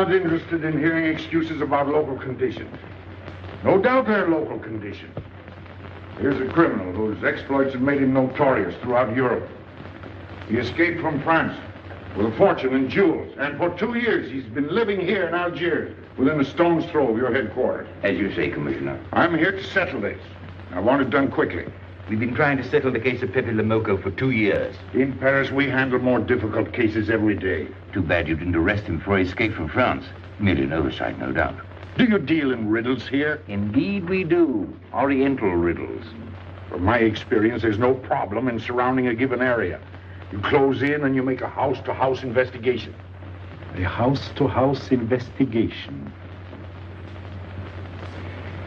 not interested in hearing excuses about local conditions. No doubt they're local conditions. Here's a criminal whose exploits have made him notorious throughout Europe. He escaped from France with a fortune in jewels, and for 2 years he's been living here in Algiers, within a stone's throw of your headquarters. As you say, Commissioner. I'm here to settle this. I want it done quickly. We've been trying to settle the case of Pepe Lamoko for 2 years. In Paris, we handle more difficult cases every day. Too bad you didn't arrest him before he escaped from France. Merely an oversight, no doubt. Do you deal in riddles here? Indeed we do. Oriental riddles. From my experience, there's no problem in surrounding a given area. You close in and you make a house-to-house investigation. A house-to-house investigation.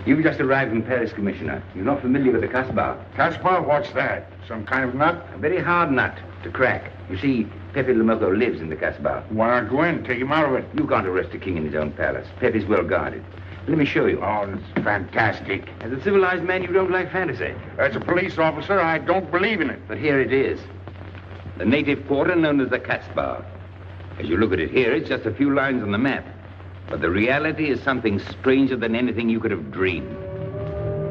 You've just arrived in Paris, Commissioner. You're not familiar with the Casbah. Casbah? What's that? Some kind of nut? A very hard nut to crack. You see, Pepe Lamoko lives in the Casbah. Why not go in? Take him out of it. You can't arrest a king in his own palace. Pepe's well guarded. Let me show you. Oh, it's fantastic. As a civilized man, you don't like fantasy. As a police officer, I don't believe in it. But here it is. The native quarter known as the Casbah. As you look at it here, it's just a few lines on the map. But the reality is something stranger than anything you could have dreamed.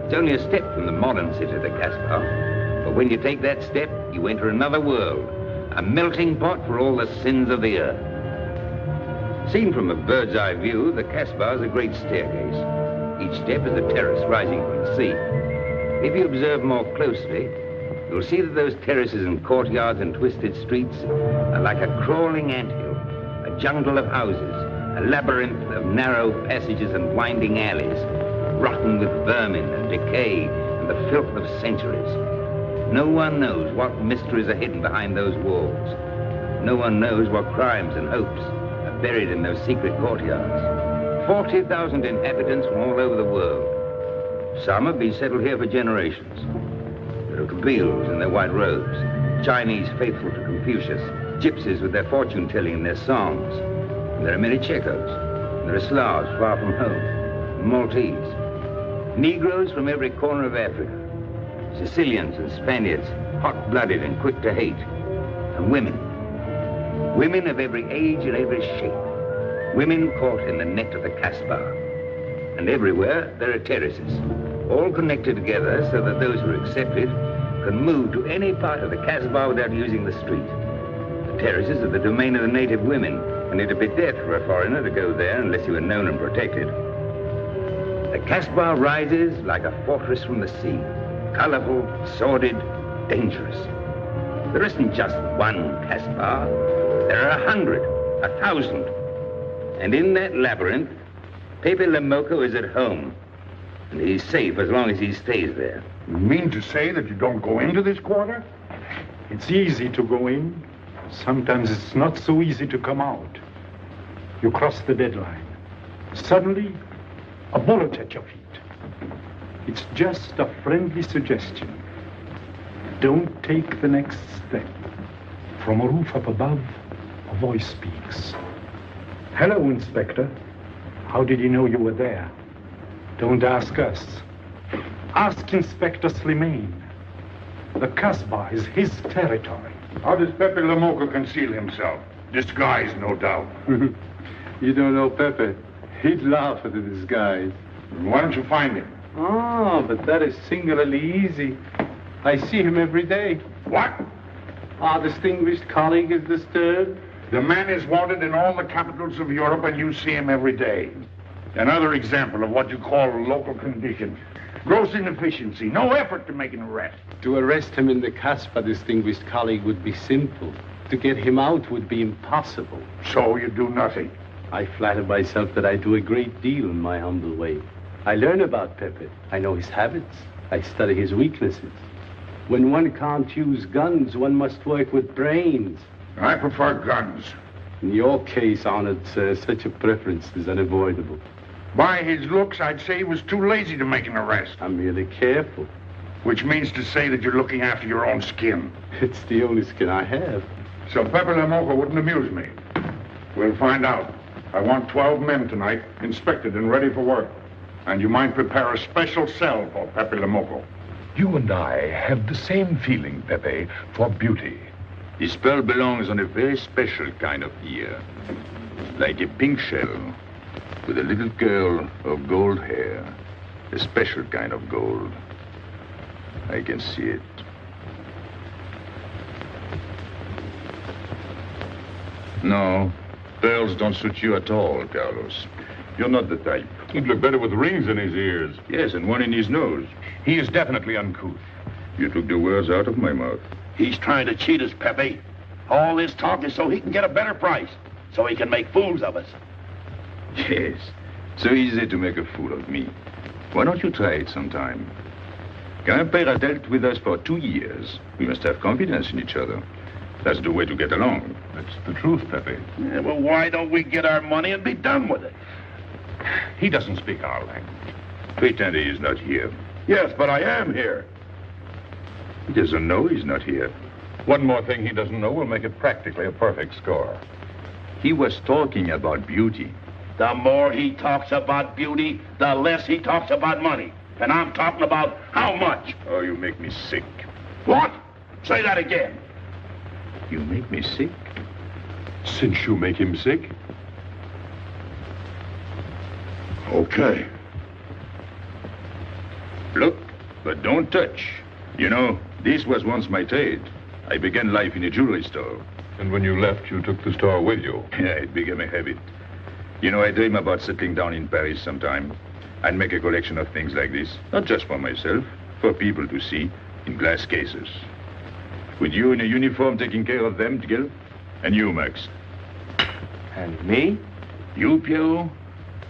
It's only a step from the modern city, the Casbah. But when you take that step, you enter another world. A melting pot for all the sins of the earth. Seen from a bird's eye view, the Casbah is a great staircase. Each step is a terrace rising from the sea. If you observe more closely, you'll see that those terraces and courtyards and twisted streets are like a crawling anthill, a jungle of houses, a labyrinth of narrow passages and winding alleys, rotten with vermin and decay and the filth of centuries. No one knows what mysteries are hidden behind those walls. No one knows what crimes and hopes are buried in those secret courtyards. 40,000 inhabitants from all over the world. Some have been settled here for generations. There are Kabyles in their white robes, Chinese faithful to Confucius, gypsies with their fortune-telling and their songs. And there are many Checos. And there are Slavs far from home, Maltese. Negroes from every corner of Africa. Sicilians and Spaniards, hot-blooded and quick to hate. And women. Women of every age and every shape. Women caught in the net of the Casbah. And everywhere there are terraces, all connected together so that those who are accepted can move to any part of the Casbah without using the street. The terraces are the domain of the native women, and it'd be death for a foreigner to go there unless he were known and protected. The Casbah rises like a fortress from the sea, colorful, sordid, dangerous. There isn't just one Casbah. There are 100, 1,000. And in that labyrinth, Pepe Lamoko is at home. And he's safe as long as he stays there. You mean to say that you don't go into this quarter? It's easy to go in. Sometimes it's not so easy to come out. You cross the deadline. Suddenly, a bullet at your feet. It's just a friendly suggestion. Don't take the next step. From a roof up above, a voice speaks. Hello, Inspector. How did you know you were there? Don't ask us. Ask Inspector Slimane. The Casbah is his territory. How does Pepe Lamoko conceal himself? Disguised, no doubt. You don't know Pepe. He'd laugh at the disguise. Why don't you find him? Oh, but that is singularly easy. I see him every day. What? Our distinguished colleague is disturbed. The man is wanted in all the capitals of Europe, and you see him every day. Another example of what you call local conditions. Gross inefficiency, no effort to make an arrest. To arrest him in the Casbah, distinguished colleague, would be simple. To get him out would be impossible. So you do nothing. I flatter myself that I do a great deal in my humble way. I learn about Pepe. I know his habits. I study his weaknesses. When one can't use guns, one must work with brains. I prefer guns. In your case, honored sir, such a preference is unavoidable. By his looks, I'd say he was too lazy to make an arrest. I'm merely careful. Which means to say that you're looking after your own skin. It's the only skin I have. So Pepe Lamoko wouldn't amuse me. We'll find out. I want 12 men tonight, inspected and ready for work. And you might prepare a special cell for Pepe Lamoko. You and I have the same feeling, Pepe, for beauty. This pearl belongs on a very special kind of ear. like a pink shell, with a little curl of gold hair, a special kind of gold. I can see it. No, pearls don't suit you at all, Carlos. You're not the type. He'd look better with rings in his ears. Yes, and one in his nose. He is definitely uncouth. You took the words out of my mouth. He's trying to cheat us, Pepe. All this talk is so he can get a better price, so he can make fools of us. Yes, so easy to make a fool of me. Why don't you try it sometime? Grandpère has dealt with us for 2 years. We must have confidence in each other. That's the way to get along. That's the truth, Pepe. Yeah, well, why don't we get our money and be done with it? He doesn't speak our language. Pretend he is not here. Yes, but I am here. He doesn't know he's not here. One more thing he doesn't know will make it practically a perfect score. He was talking about beauty. The more he talks about beauty, the less he talks about money. And I'm talking about how much. Oh, you make me sick. What? Say that again. You make me sick? Since you make him sick? Okay. Look, but don't touch. You know, this was once my trade. I began life in a jewelry store. And when you left, you took the store with you. Yeah, it became a habit. You know, I dream about settling down in Paris sometime. I'd make a collection of things like this. Not just for myself, for people to see, in glass cases. With you in a uniform taking care of them together. And you, Max. And me? You, Pierrot?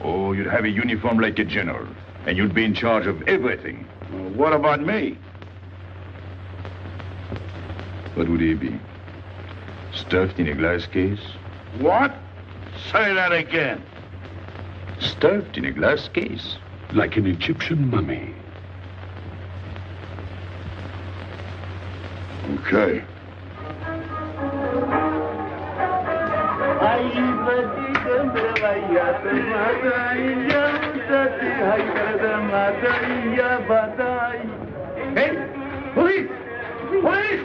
Oh, you'd have a uniform like a general. And you'd be in charge of everything. Well, what about me? What would he be? Stuffed in a glass case? What? Say that again. Stuffed in a glass case. Like an Egyptian mummy. Okay. Hey! Police! Police!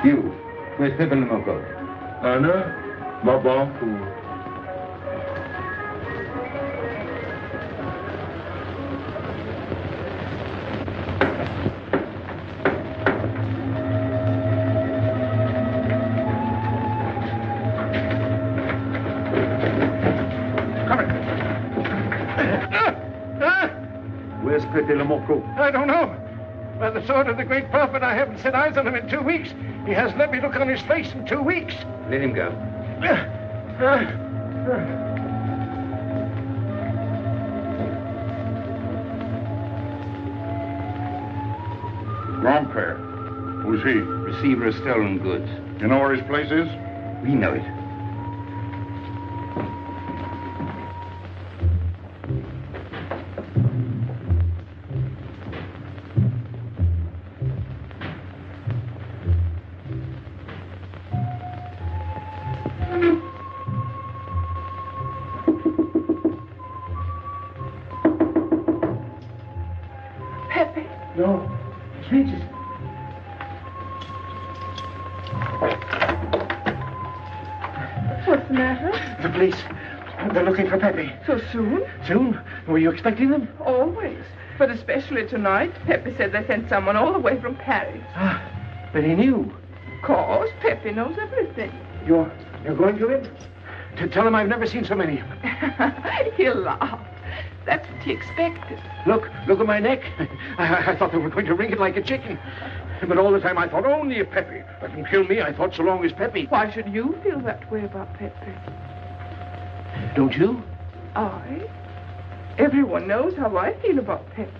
You, where's Pepe Lamarr? Anna, Babankou. Where's Pepe Lamarr? I don't know. By the sword of the great prophet, I haven't set eyes on him in 2 weeks. He hasn't let me look on his face in 2 weeks. Let him go. Grandpère. Who's he? Receiver of stolen goods. You know where his place is? We know it. No, strangers. What's the matter? The police. They're looking for Pepe. So soon? Soon? Were you expecting them? Always. But especially tonight. Pepe said they sent someone all the way from Paris. Ah, but he knew. Of course, Pepe knows everything. You're going to him? To tell him I've never seen so many. He'll laugh. That's what he expected. Look at my neck. I thought they were going to wring it like a chicken. But all the time I thought, only if Pepe doesn't kill me, I thought so long as Pepe. Why should you feel that way about Pepe? Don't you? I? Everyone knows how I feel about Pepe.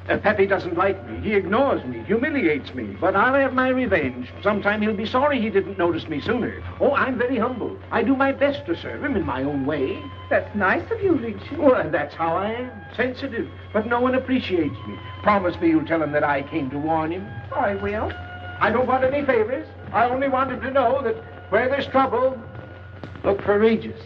Pepe doesn't like me. He ignores me, humiliates me. But I'll have my revenge. Sometime he'll be sorry he didn't notice me sooner. Oh, I'm very humble. I do my best to serve him in my own way. That's nice of you, Richard. Well, that's how I am. Sensitive. But no one appreciates me. Promise me you'll tell him that I came to warn him. I will. I don't want any favors. I only want him to know that where there's trouble, look for Regis.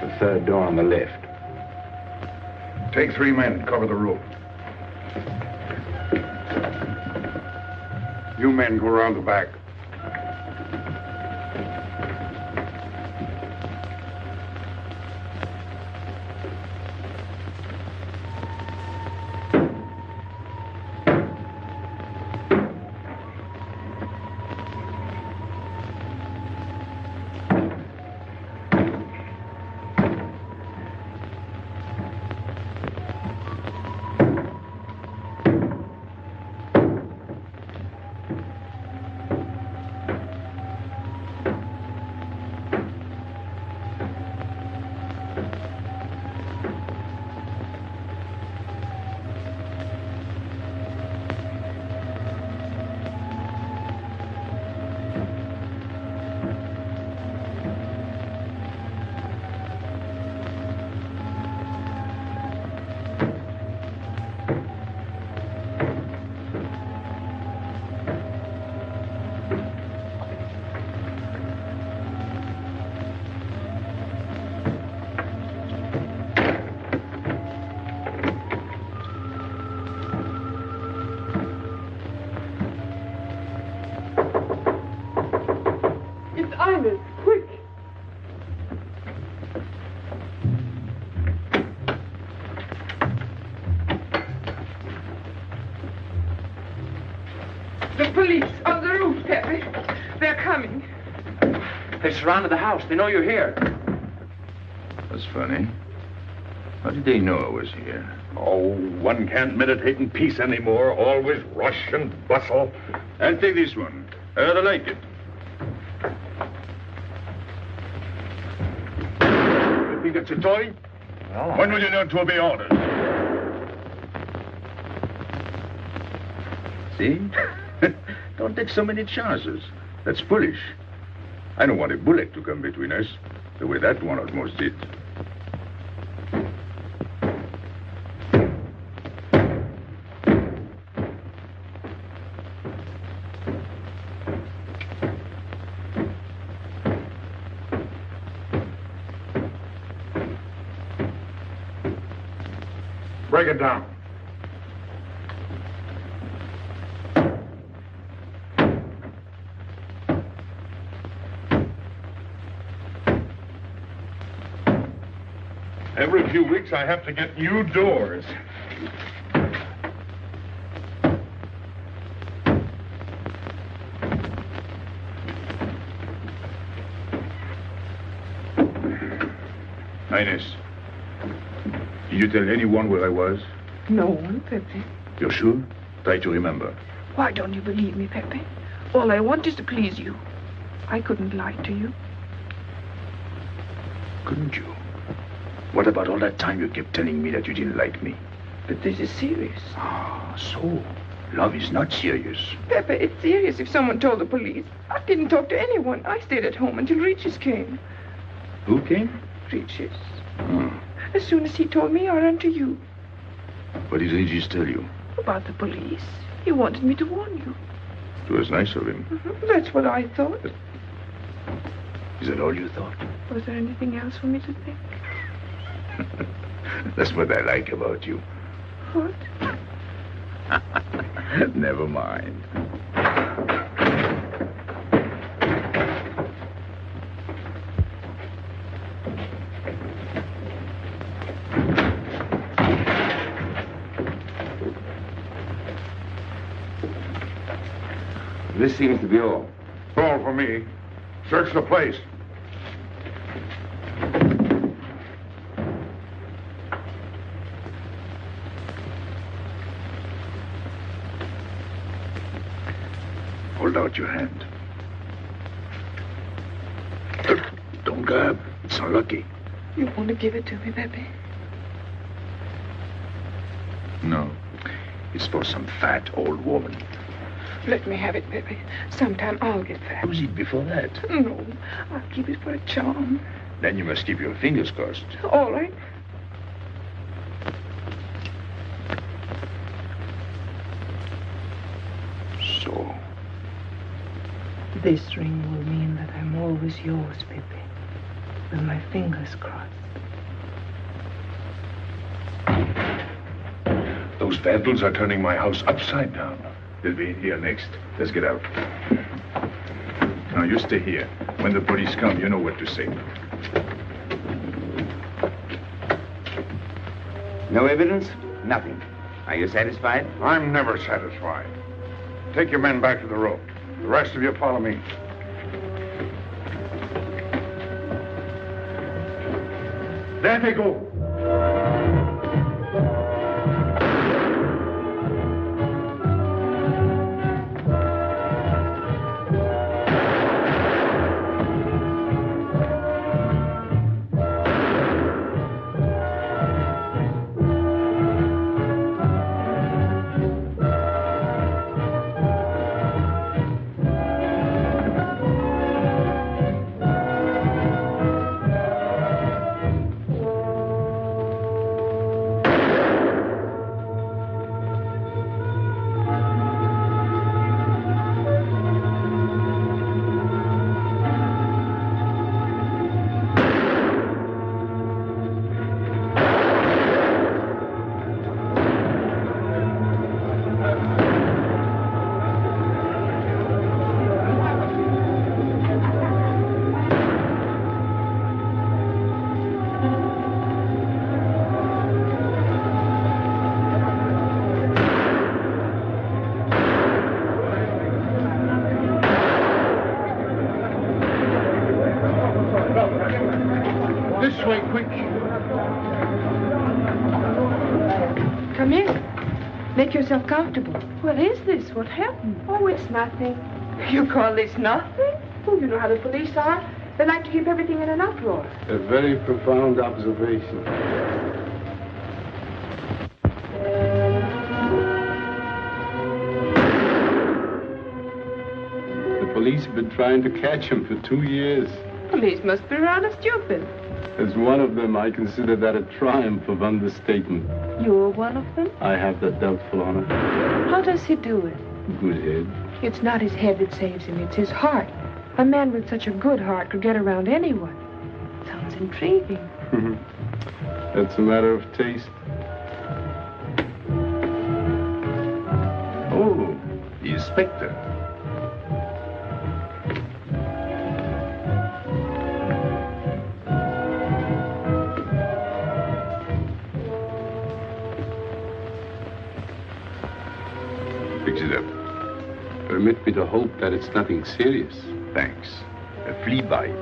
The third door on the left. Take 3 men, cover the roof. You men go around the back. The police on the roof, Pepe. They're coming. They surrounded the house. They know you're here. That's funny. How did they know I was here? Oh, one can't meditate in peace anymore. Always rush and bustle. I'll take this one. I rather like it. You think it's a toy? When will you learn to obey orders? See? Don't take so many chances. That's foolish. I don't want a bullet to come between us, the way that one almost did. Break it down. Every few weeks I have to get new doors. Highness, did you tell anyone where I was? No one, Pepe. You're sure? Try to remember. Why don't you believe me, Pepe? All I want is to please you. I couldn't lie to you. Couldn't you? What about all that time you kept telling me that you didn't like me? But this is serious. Ah, so love is not serious. Pepe, it's serious if someone told the police. I didn't talk to anyone. I stayed at home until Regis came. Who came? Regis. Hmm. As soon as he told me, I ran to you. What did Regis tell you? About the police. He wanted me to warn you. It was nice of him. That's what I thought. Is that all you thought? Was there anything else for me to think? That's what I like about you. What? Never mind. This seems to be all. All for me. Search the place. out your hand. Don't grab. It's unlucky. You want to give it to me, Pepe? No. It's for some fat old woman. Let me have it, Pepe. Sometime I'll get fat. Use it before that. No, I'll keep it for a charm. Then you must keep your fingers crossed. All right. So. This ring will mean that I'm always yours, Pepe. With my fingers crossed. Those vandals are turning my house upside down. They'll be in here next. Let's get out. Now, you stay here. When the police come, you know what to say. No evidence? Nothing. Are you satisfied? I'm never satisfied. Take your men back to the road. The rest of you follow me. There they go. This way, quick. Come in. Make yourself comfortable. What is this? What happened? Oh, it's nothing. You call this nothing? Oh, you know how the police are. They like to keep everything in an uproar. A very profound observation. The police have been trying to catch him for 2 years. Police must be rather stupid. As one of them, I consider that a triumph of understatement. You're one of them? I have that doubtful honor. How does he do it? Good head. It's not his head that saves him, it's his heart. A man with such a good heart could get around anyone. Sounds intriguing. That's a matter of taste. Oh, the inspector. Fix it up. Permit me to hope that it's nothing serious. Thanks. A flea bite.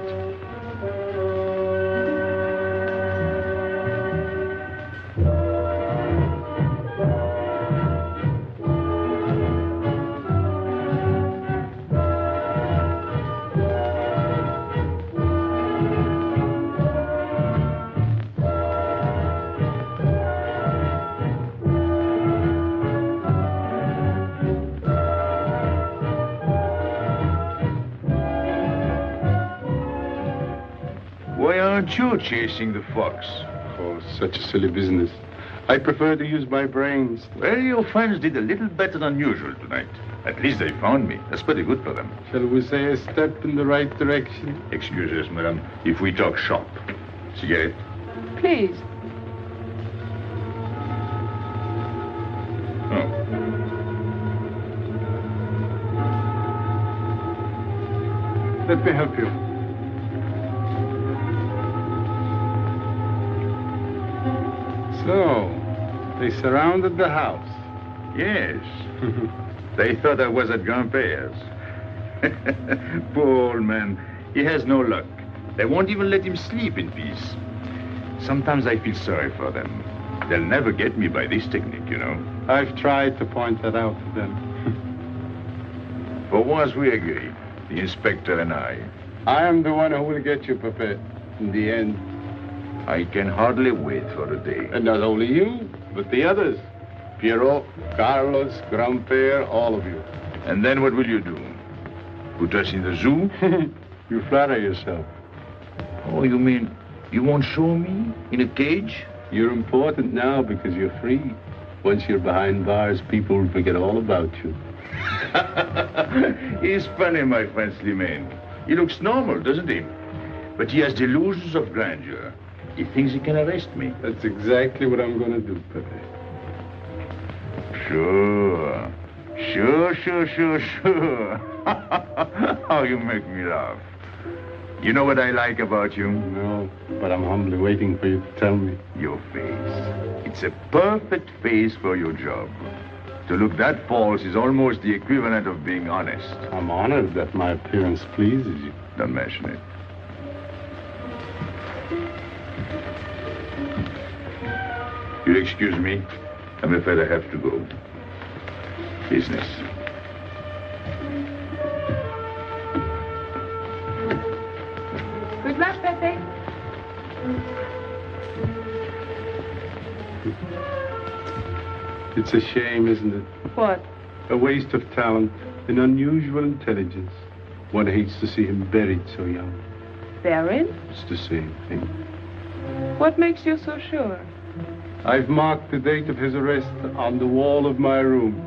Why aren't you chasing the fox? Oh, such a silly business. I prefer to use my brains. Well, your friends did a little better than usual tonight. At least they found me. That's pretty good for them. Shall we say a step in the right direction? Excuse us, madam, if we talk shop. Cigarette? Please. Oh. Let me help you. So, they surrounded the house. Yes. They thought I was at Grandpère's. Poor old man. He has no luck. They won't even let him sleep in peace. Sometimes I feel sorry for them. They'll never get me by this technique, you know. I've tried to point that out to them. For once we agree, the inspector and I. I am the one who will get you, Pepe, in the end. I can hardly wait for the day. And not only you, but the others. Piero, Carlos, Grandpere, all of you. And then what will you do? Put us in the zoo? You flatter yourself. Oh, you mean you won't show me in a cage? You're important now because you're free. Once you're behind bars, people will forget all about you. He's funny, my friend Slimane. He looks normal, doesn't he? But he has delusions of grandeur. He thinks he can arrest me. That's exactly what I'm going to do, Pepe. Sure. Sure. How you make me laugh. You know what I like about you? No, but I'm humbly waiting for you to tell me. Your face. It's a perfect face for your job. To look that false is almost the equivalent of being honest. I'm honored that my appearance pleases you. Don't mention it. You'll excuse me. I'm afraid I have to go. Business. Good luck, Pepe. It's a shame, isn't it? What? A waste of talent, an unusual intelligence. One hates to see him buried so young. Buried? It's the same thing. What makes you so sure? I've marked the date of his arrest on the wall of my room.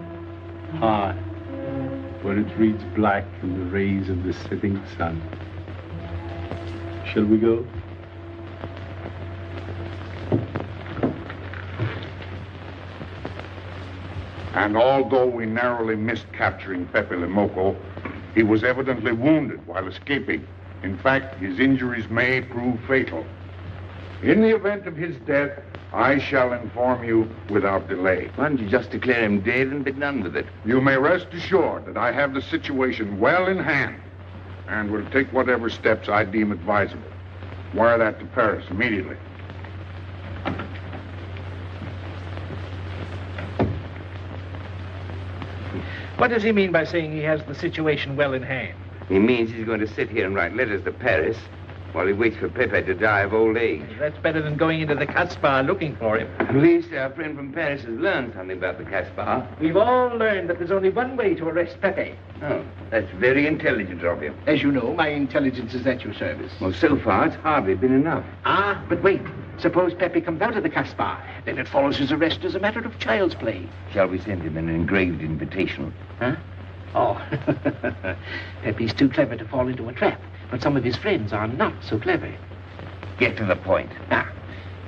High, where it reads black in the rays of the setting sun. Shall we go? And although we narrowly missed capturing Pepe Le Moco, he was evidently wounded while escaping. In fact, his injuries may prove fatal. In the event of his death, I shall inform you without delay. Why don't you just declare him dead and be done with it? You may rest assured that I have the situation well in hand and will take whatever steps I deem advisable. Wire that to Paris immediately. What does he mean by saying he has the situation well in hand? He means he's going to sit here and write letters to Paris while he waits for Pepe to die of old age. That's better than going into the Casbah looking for him. At least our friend from Paris has learned something about the Casbah. We've all learned that there's only one way to arrest Pepe. Oh, that's very intelligent of you. As you know, my intelligence is at your service. Well, so far, it's hardly been enough. Ah, but wait. Suppose Pepe comes out of the Casbah. Then it follows his arrest as a matter of child's play. Shall we send him an engraved invitation? Huh? Oh, Pepe's too clever to fall into a trap, but some of his friends are not so clever. Get to the point. Now,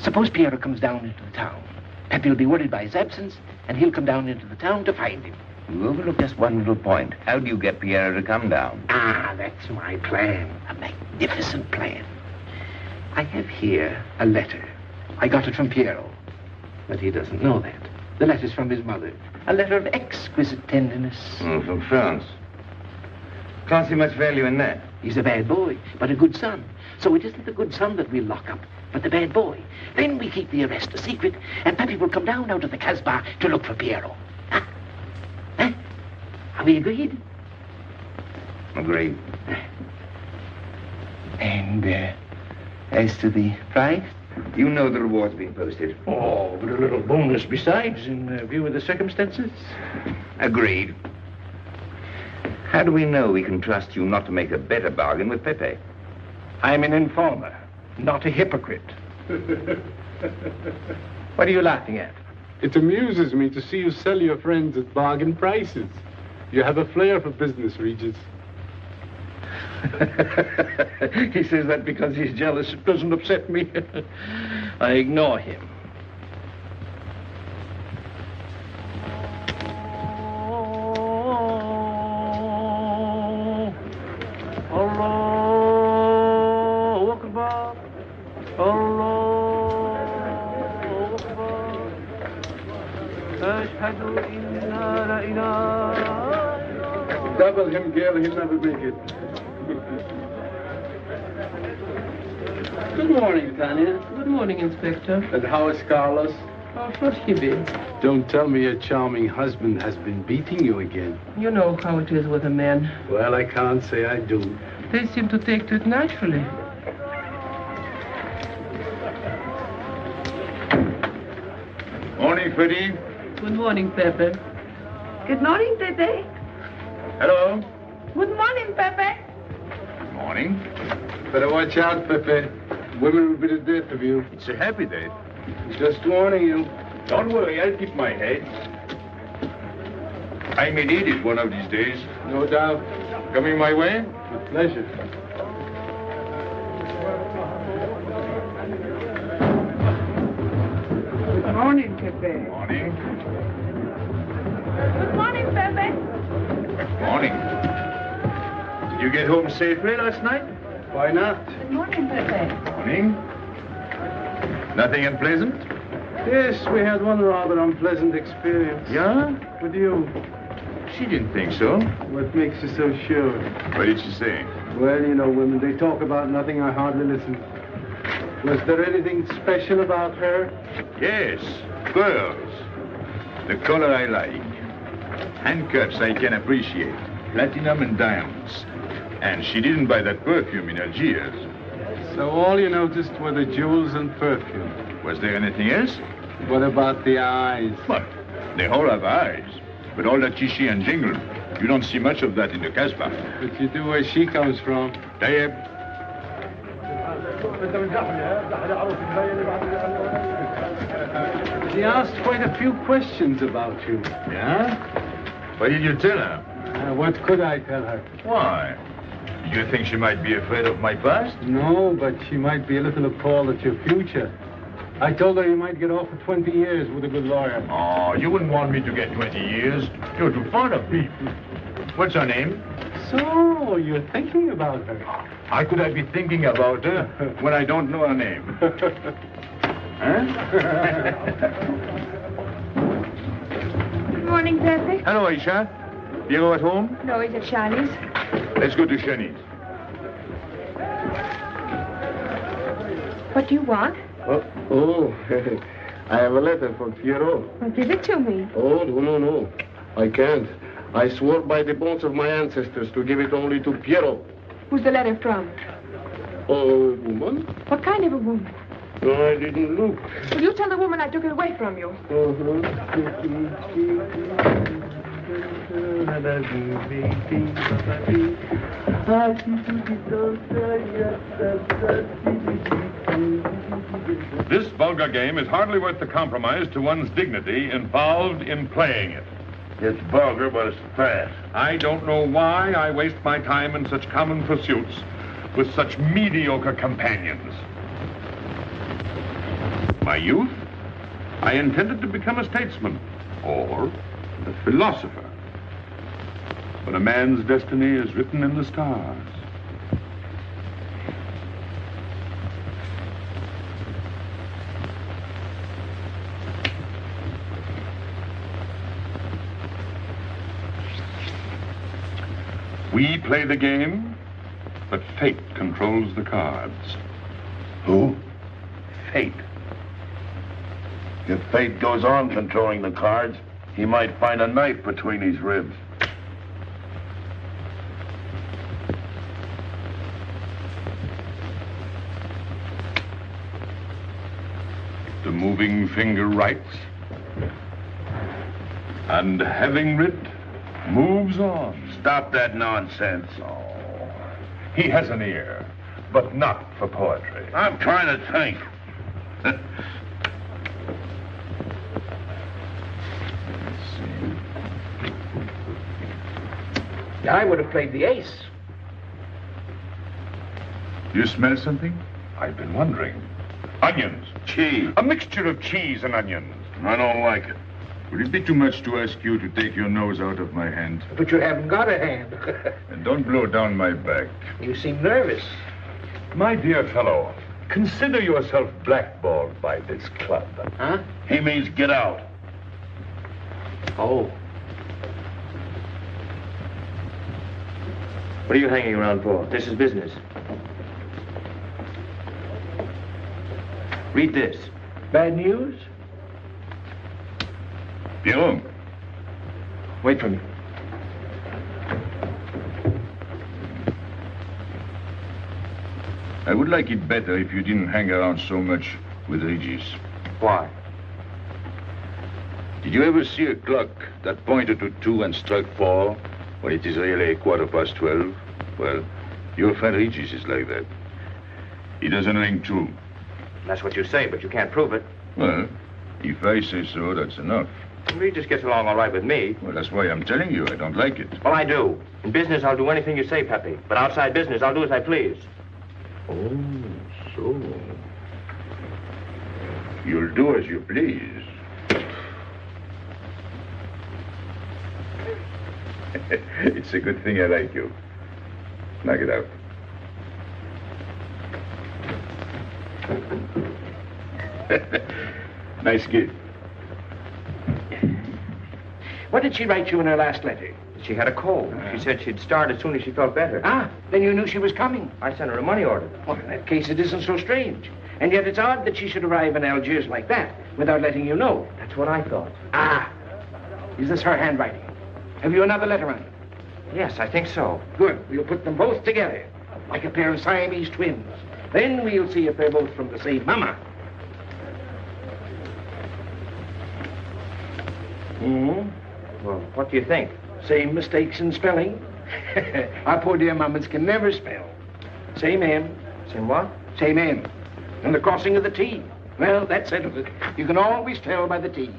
suppose Piero comes down into the town. Pepe will be worried by his absence, and he'll come down into the town to find him. You overlook just one little point. How do you get Piero to come down? Ah, that's my plan. A magnificent plan. I have here a letter. I got it from Piero, but he doesn't know that. The letter's from his mother. A letter of exquisite tenderness. From France. Can't see much value in that. He's a bad boy, but a good son. So it isn't the good son that we'll lock up, but the bad boy. Then we keep the arrest a secret, and Pepe will come down out of the Casbah to look for Piero. Huh? Huh? Are we agreed? Agreed. And, as to the prize? You know the reward's been posted. Oh, but a little bonus besides, in view of the circumstances. Agreed. How do we know we can trust you not to make a better bargain with Pepe? I'm an informer, not a hypocrite. What are you laughing at? It amuses me to see you sell your friends at bargain prices. You have a flair for business, Regis. He says that because he's jealous. It doesn't upset me. I ignore him. Allahu Akbar. Allahu Akbar. Ashhadu inna la ilaha. Double him, Gail, he'll never make it. Good morning, Tanya. Good morning, Inspector. And how is Carlos? Oh, forgive. Don't tell me your charming husband has been beating you again. You know how it is with a man. Well, I can't say I do. They seem to take to it naturally. Morning, Freddie. Good morning, Pepe. Good morning, Pepe. Hello. Good morning, Pepe. Morning. Better watch out, Pepe. Women will be the death of you. It's a happy day. Just warning you. Don't worry, I'll keep my head. I may need it one of these days. No doubt. Coming my way? With pleasure. Good morning, Pepe. Morning. Good morning, Pepe. Morning. Did you get home safely last night? Why not? Good morning, Pepe. Morning. Nothing unpleasant? Yes, we had one rather unpleasant experience. Yeah? With you. She didn't think so. What makes you so sure? What did she say? Well, you know, women, they talk about nothing. I hardly listen. Was there anything special about her? Yes, pearls. The color I like. Handcuffs I can appreciate. Platinum and diamonds. And she didn't buy that perfume in Algiers. So all you noticed were the jewels and perfume. Was there anything else? What about the eyes? What? They all have eyes. But all that chichi and jingle, you don't see much of that in the Casbah. But you do where she comes from. Tayyib. She asked quite a few questions about you. Yeah? What did you tell her? What could I tell her? Why? Did you think she might be afraid of my past? No, but she might be a little appalled at your future. I told her you might get off for 20 years with a good lawyer. Oh, you wouldn't want me to get 20 years. You're too fond of people. What's her name? So, you're thinking about her. How could I be thinking about her when I don't know her name? Huh? Good morning, Pepe. Hello, Aisha. Piero at home? No, he's at Shani's. Let's go to Shani's. What do you want? Oh, I have a letter for Piero. Well, give it to me. Oh, no. I can't. I swore by the bones of my ancestors to give it only to Piero. Who's the letter from? Oh, woman? What kind of a woman? No, I didn't look. Will you tell the woman I took it away from you? This vulgar game is hardly worth the compromise to one's dignity involved in playing it. It's vulgar, but it's fast. I don't know why I waste my time in such common pursuits with such mediocre companions. My youth, I intended to become a statesman or a philosopher. But a man's destiny is written in the stars. We play the game, but fate controls the cards. Who? Fate. If fate goes on controlling the cards, he might find a knife between his ribs. The moving finger writes, and having writ, moves on. Stop that nonsense. Oh, he has an ear, but not for poetry. I'm trying to think. I would have played the ace. You smell something? I've been wondering. Onions. Cheese. A mixture of cheese and onions. I don't like it. Would it be too much to ask you to take your nose out of my hand? But you haven't got a hand. And don't blow down my back. You seem nervous. My dear fellow, consider yourself blackballed by this club. Huh? He means get out. Oh. What are you hanging around for? This is business. Read this. Bad news? Pierrot. Wait for me. I would like it better if you didn't hang around so much with Regis. Why? Did you ever see a clock that pointed to 2 and struck 4 when it is really 12:15? Well, your friend Regis is like that. He doesn't ring true. That's what you say, but you can't prove it. Well, if I say so, that's enough. Regis gets along all right with me. Well, that's why I'm telling you I don't like it. Well, I do. In business, I'll do anything you say, Pepe. But outside business, I'll do as I please. Oh, so. You'll do as you please. It's a good thing I like you. Knock it out. Nice kid. What did she write you in her last letter? She had a cold. She said she'd start as soon as she felt better. Ah, then you knew she was coming. I sent her a money order. Well, in that case, it isn't so strange. And yet it's odd that she should arrive in Algiers like that without letting you know. That's what I thought. Ah, is this her handwriting? Have you another letter on it? Yes, I think so. Good. We'll put them both together, like a pair of Siamese twins. Then we'll see if they're both from the same mama. Well, what do you think? Same mistakes in spelling. Our poor dear mamas can never spell. Same M. Same what? Same M. And the crossing of the T. Well, that settles it. You can always tell by the T.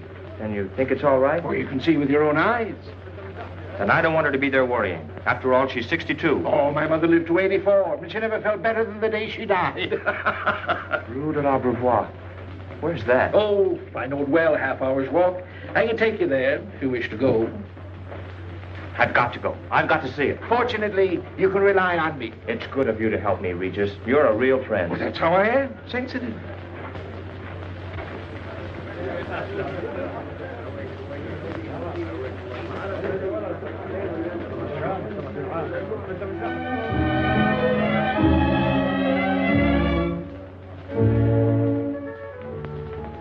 And you think it's all right? Or you can see with your own eyes. Then I don't want her to be there worrying. After all, she's 62. Oh, my mother lived to 84, but she never felt better than the day she died. Rue de l'Abreuvoir. Where's that? Oh, I know it well, half hour's walk. I can take you there if you wish to go. I've got to go. I've got to see it. Fortunately, you can rely on me. It's good of you to help me, Regis. You're a real friend. Well, that's how I am. Sensitive.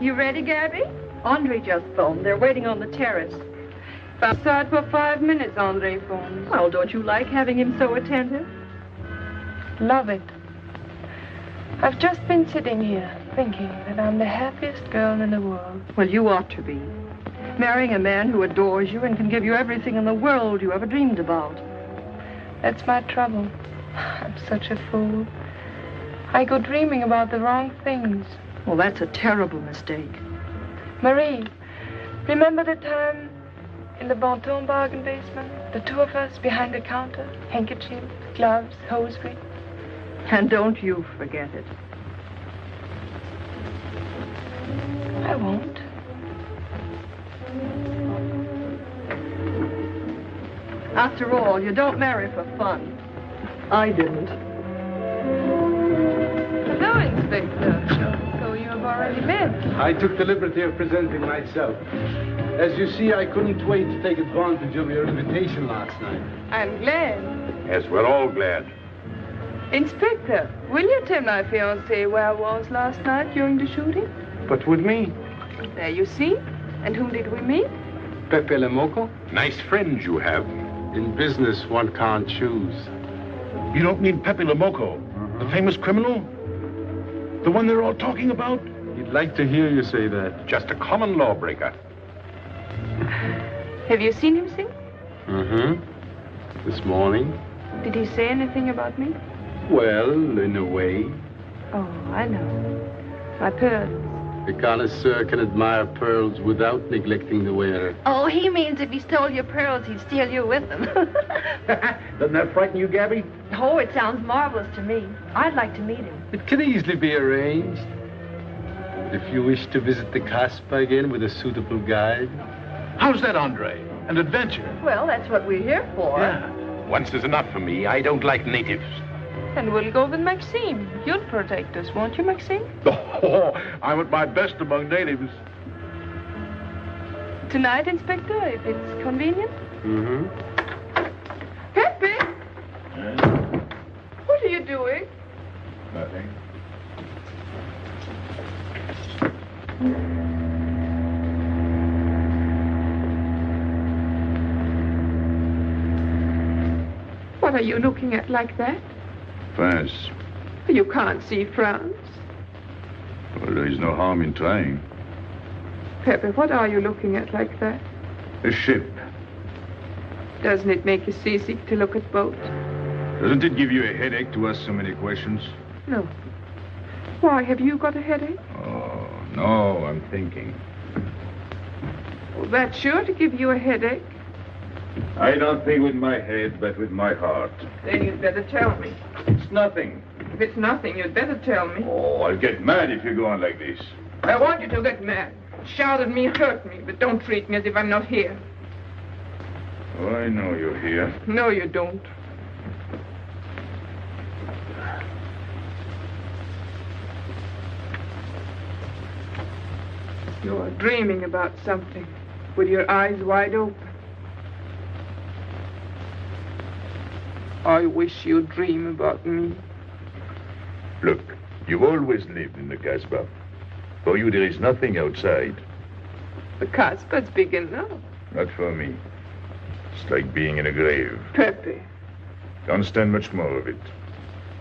You ready, Gabby? Andre just phoned. They're waiting on the terrace. Outside for 5 minutes, Andre phones. Well, don't you like having him so attentive? Love it. I've just been sitting here thinking that I'm the happiest girl in the world. Well, you ought to be. Marrying a man who adores you and can give you everything in the world you ever dreamed about. That's my trouble. I'm such a fool. I go dreaming about the wrong things. Well, that's a terrible mistake. Marie, remember the time in the Bonton bargain basement? The two of us behind the counter, handkerchiefs, gloves, hosiery. And don't you forget it. I won't. After all, you don't marry for fun. I didn't. Hello, Inspector. So you have already met. I took the liberty of presenting myself. As you see, I couldn't wait to take advantage of your invitation last night. I'm glad. Yes, we're all glad. Inspector, will you tell my fiancé where I was last night during the shooting? But with me? There you see. And whom did we meet? Pepe Le Moco? Nice friends you have. In business, one can't choose. You don't mean Pepe Le Moco, the famous criminal? The one they're all talking about? He'd like to hear you say that. Just a common lawbreaker. Have you seen him sing? Mm-hmm. This morning? Did he say anything about me? Well, in a way. Oh, I know. My pearls. The connoisseur can admire pearls without neglecting the wearer. Oh, he means if he stole your pearls, he'd steal you with them. Doesn't that frighten you, Gabby? Oh, it sounds marvelous to me. I'd like to meet him. It can easily be arranged. If you wish to visit the Casbah again with a suitable guide. How's that, Andre? An adventure? Well, that's what we're here for. Yeah. Once is enough for me. I don't like natives. And we'll go with Maxime. You'll protect us, won't you, Maxime? Oh, I'm at my best among natives. Tonight, Inspector, if it's convenient. Mm-hmm. Pepe! What are you doing? Nothing. are you looking at like that? France. You can't see France. Well, there is no harm in trying. Pepe, what are you looking at like that? A ship. Doesn't it make you seasick to look at boats? Doesn't it give you a headache to ask so many questions? No. Why, have you got a headache? Oh, no, I'm thinking. Well, that's sure to give you a headache. I don't think with my head, but with my heart. Then you'd better tell me. It's nothing. If it's nothing, you'd better tell me. Oh, I'll get mad if you go on like this. I want you to get mad. Shout at me, hurt me, but don't treat me as if I'm not here. Oh, I know you're here. No, you don't. You're dreaming about something with your eyes wide open. I wish you'd dream about me. Look, you've always lived in the Casbah. For you, there is nothing outside. The Casbah's big enough. Not for me. It's like being in a grave. Pepe, Can't stand much more of it.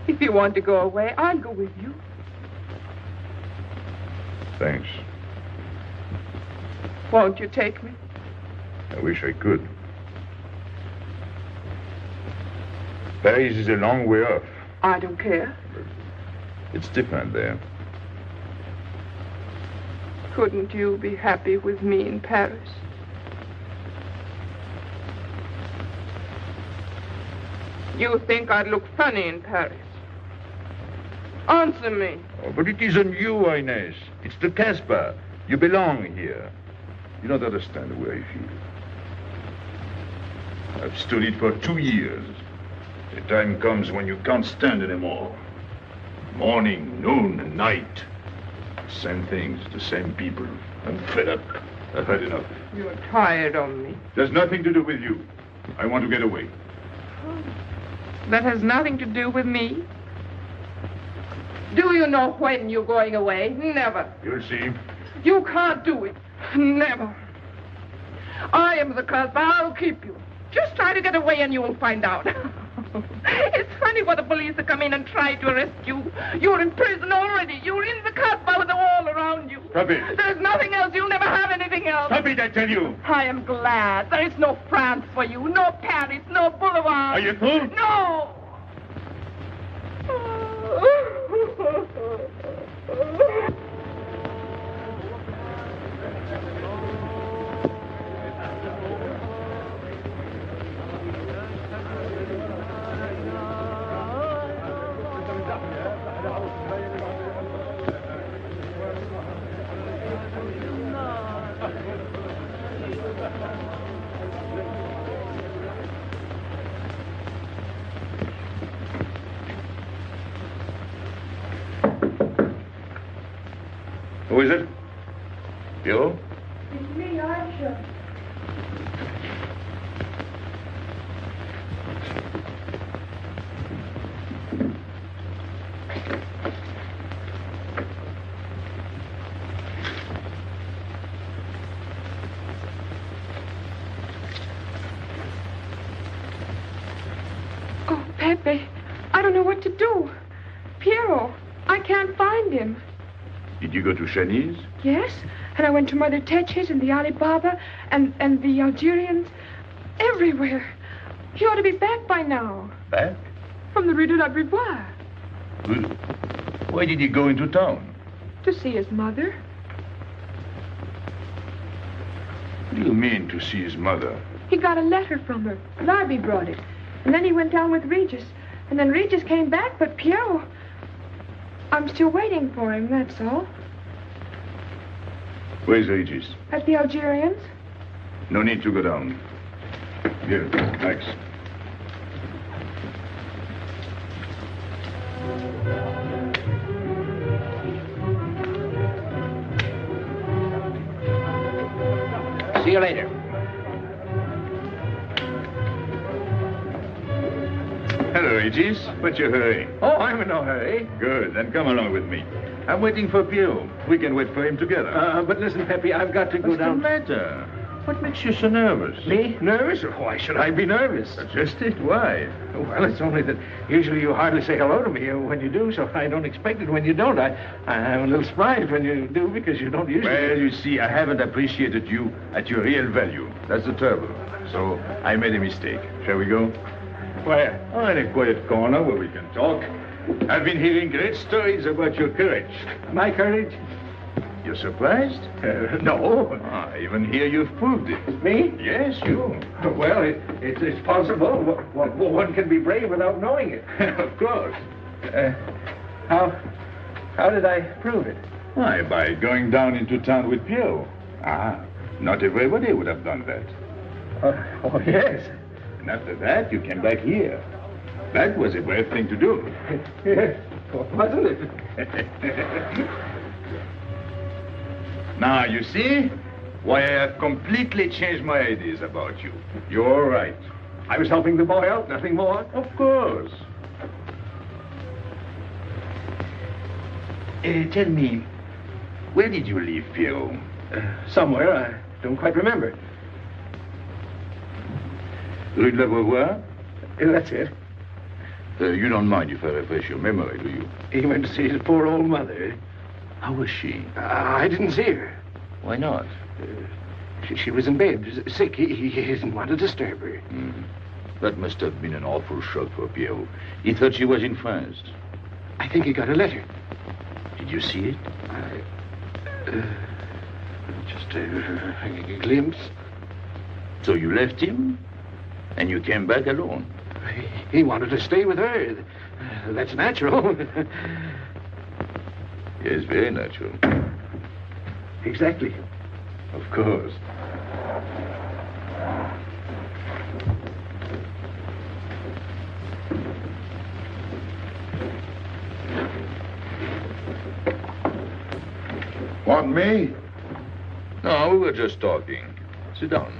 if you want to go away, I'll go with you. Thanks. Won't you take me? I wish I could. Paris is a long way off. I don't care. It's different there. Couldn't you be happy with me in Paris? You think I'd look funny in Paris? Answer me. Oh, but it isn't you, Inez. It's the Casbah. You belong here. You don't understand the way I feel. I've stood it for 2 years. The time comes when you can't stand anymore. Morning, noon, and night. Same things, the same people. I'm fed up. I've had enough. You're tired of me. There's nothing to do with you. I want to get away. That has nothing to do with me. Do you know when you're going away? Never. You'll see. You can't do it. Never. I am the Casbah. I'll keep you. Just try to get away and you'll find out. It's funny what the police have come in and tried to arrest you. You're in prison already. You're in the Casbah with the wall around you. Stop it. There's nothing else. You'll never have anything else. Stop it, I tell you. I am glad. There is no France for you. No Paris. No Boulevard. Are you through? No. Who is it? You? It's me, Aisha. Oh, Pepe, I don't know what to do. Piero, I can't find him. Did you go to Chinese? Yes, and I went to Mother Tetch's and the Alibaba and the Algerians. Everywhere. He ought to be back by now. Back? From the Rue de la Brivoire. Why did he go into town? To see his mother. What do you mean, to see his mother? He got a letter from her. Larby brought it. And then he went down with Regis. And then Regis came back, but Piero... I'm still waiting for him, that's all. Where's Regis? At the Algerians. No need to go down. Here, thanks. See you later. Hello, Regis. What's your hurry? Oh, I'm in no hurry. Good, then come along with me. I'm waiting for Pio. We can wait for him together. But listen, Pepe, I've got to go What's down. the matter? What makes you so nervous? Me? Nervous? Why should I be nervous? Just it. Why? Well, it's only that usually you hardly say hello to me when you do, so I don't expect it when you don't. I'm a little surprised when you do because you don't usually. Well, you see, I haven't appreciated you at your real value. That's the trouble. So I made a mistake. Shall we go? Where? Oh, in a quiet corner where we can talk. I've been hearing great stories about your courage. My courage? You're surprised? No. I even hear you've proved it. Me? Yes, you. Well, it's possible. One can be brave without knowing it. Of course. How did I prove it? Why, by going down into town with Pierre. Not everybody would have done that. Oh, yes. And after that, you came back here. That was a brave thing to do. Yes, wasn't it? Now, you see why I have completely changed my ideas about you. You're all right. I was helping the boy out, nothing more. Of course. Tell me, where did you leave Pierrot? Somewhere, I don't quite remember. Rue de l'Abreuvoir? That's it. You don't mind if I refresh your memory, do you? He went to see his poor old mother. How was she? I didn't see her. Why not? She was in bed, sick. He didn't want to disturb her. That must have been an awful shock for Pierrot. He thought she was in France. I think he got a letter. Did you see it? Just a glimpse. So you left him, and you came back alone? He wanted to stay with her. That's natural. Yes, very natural. Exactly. Of course. Want me? No, we were just talking. Sit down.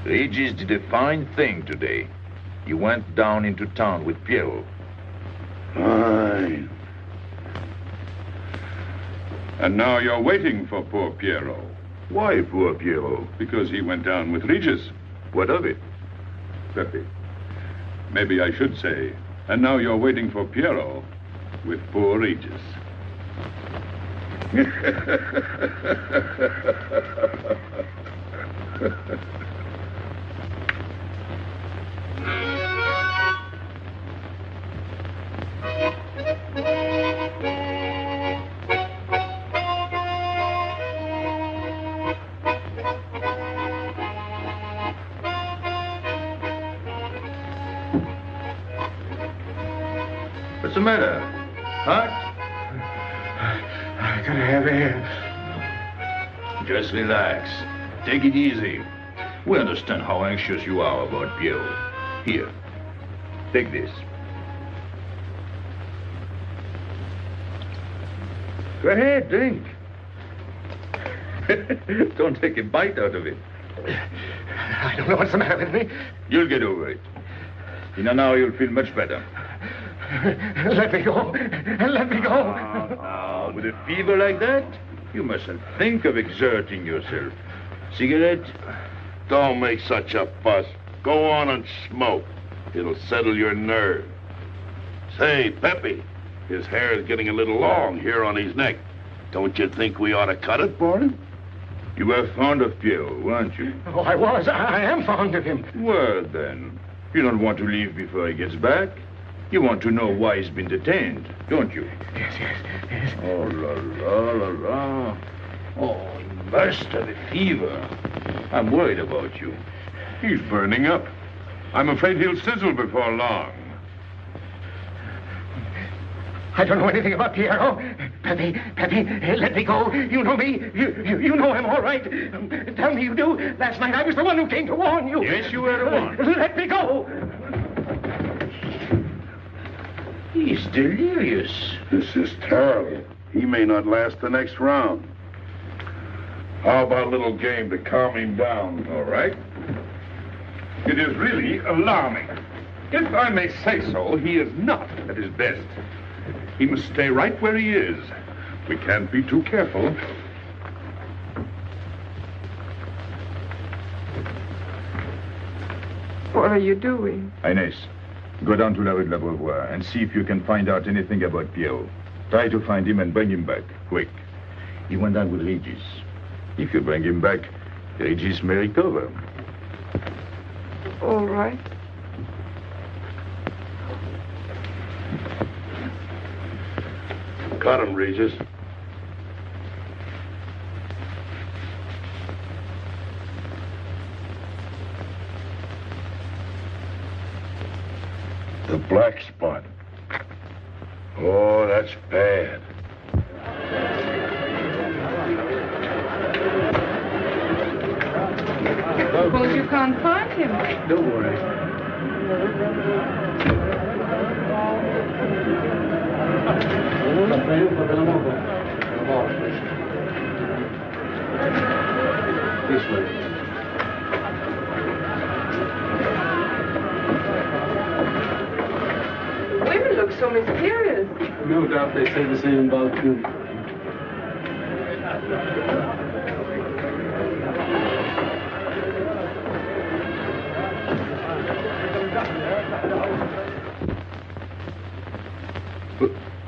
Regis did a fine thing today. You went down into town with Pierrot. Fine. And now you're waiting for poor Pierrot. Why poor Pierrot? Because he went down with Regis. What of it? Pepe, maybe I should say, and now you're waiting for Pierrot with poor Regis. What's the matter? Hot? I gotta have air. Just relax. Take it easy. We understand how anxious you are about Pierrot. Here, take this. Go ahead, drink. Don't take a bite out of it. I don't know what's the matter with me. You'll get over it. In an hour, you'll feel much better. Let me go. Let me go. Now, with a fever like that, you mustn't think of exerting yourself. Cigarette? Don't make such a fuss. Go on and smoke. It'll settle your nerve. Say, Pepe, his hair is getting a little long here on his neck. Don't you think we ought to cut it for him? You were fond of Pierrot, weren't you? Oh, I was. I am fond of him. Well, then, you don't want to leave before he gets back. You want to know why he's been detained, don't you? Yes. Oh, la, la. Oh, he must have a fever. I'm worried about you. He's burning up. I'm afraid he'll sizzle before long. I don't know anything about Pierrot. Pepe, let me go. You know me. You know him all right. Tell me you do. Last night I was the one who came to warn you. Yes, you were the one. Let me go. He's delirious. This is terrible. He may not last the next round. How about a little game to calm him down? All right. It is really alarming. If I may say so, he is not at his best. He must stay right where he is. We can't be too careful. are you doing? Inés, go down to la rue de la Beauvoir and see if you can find out anything about Pierrot. Try to find him and bring him back, quick. He went down with Regis. If you bring him back, Regis may recover. All right. Cut him, Regis. The black spot. Oh, that's bad. Suppose you can't find him. Don't worry. This way. Women look so mysterious. No doubt they say the same about you.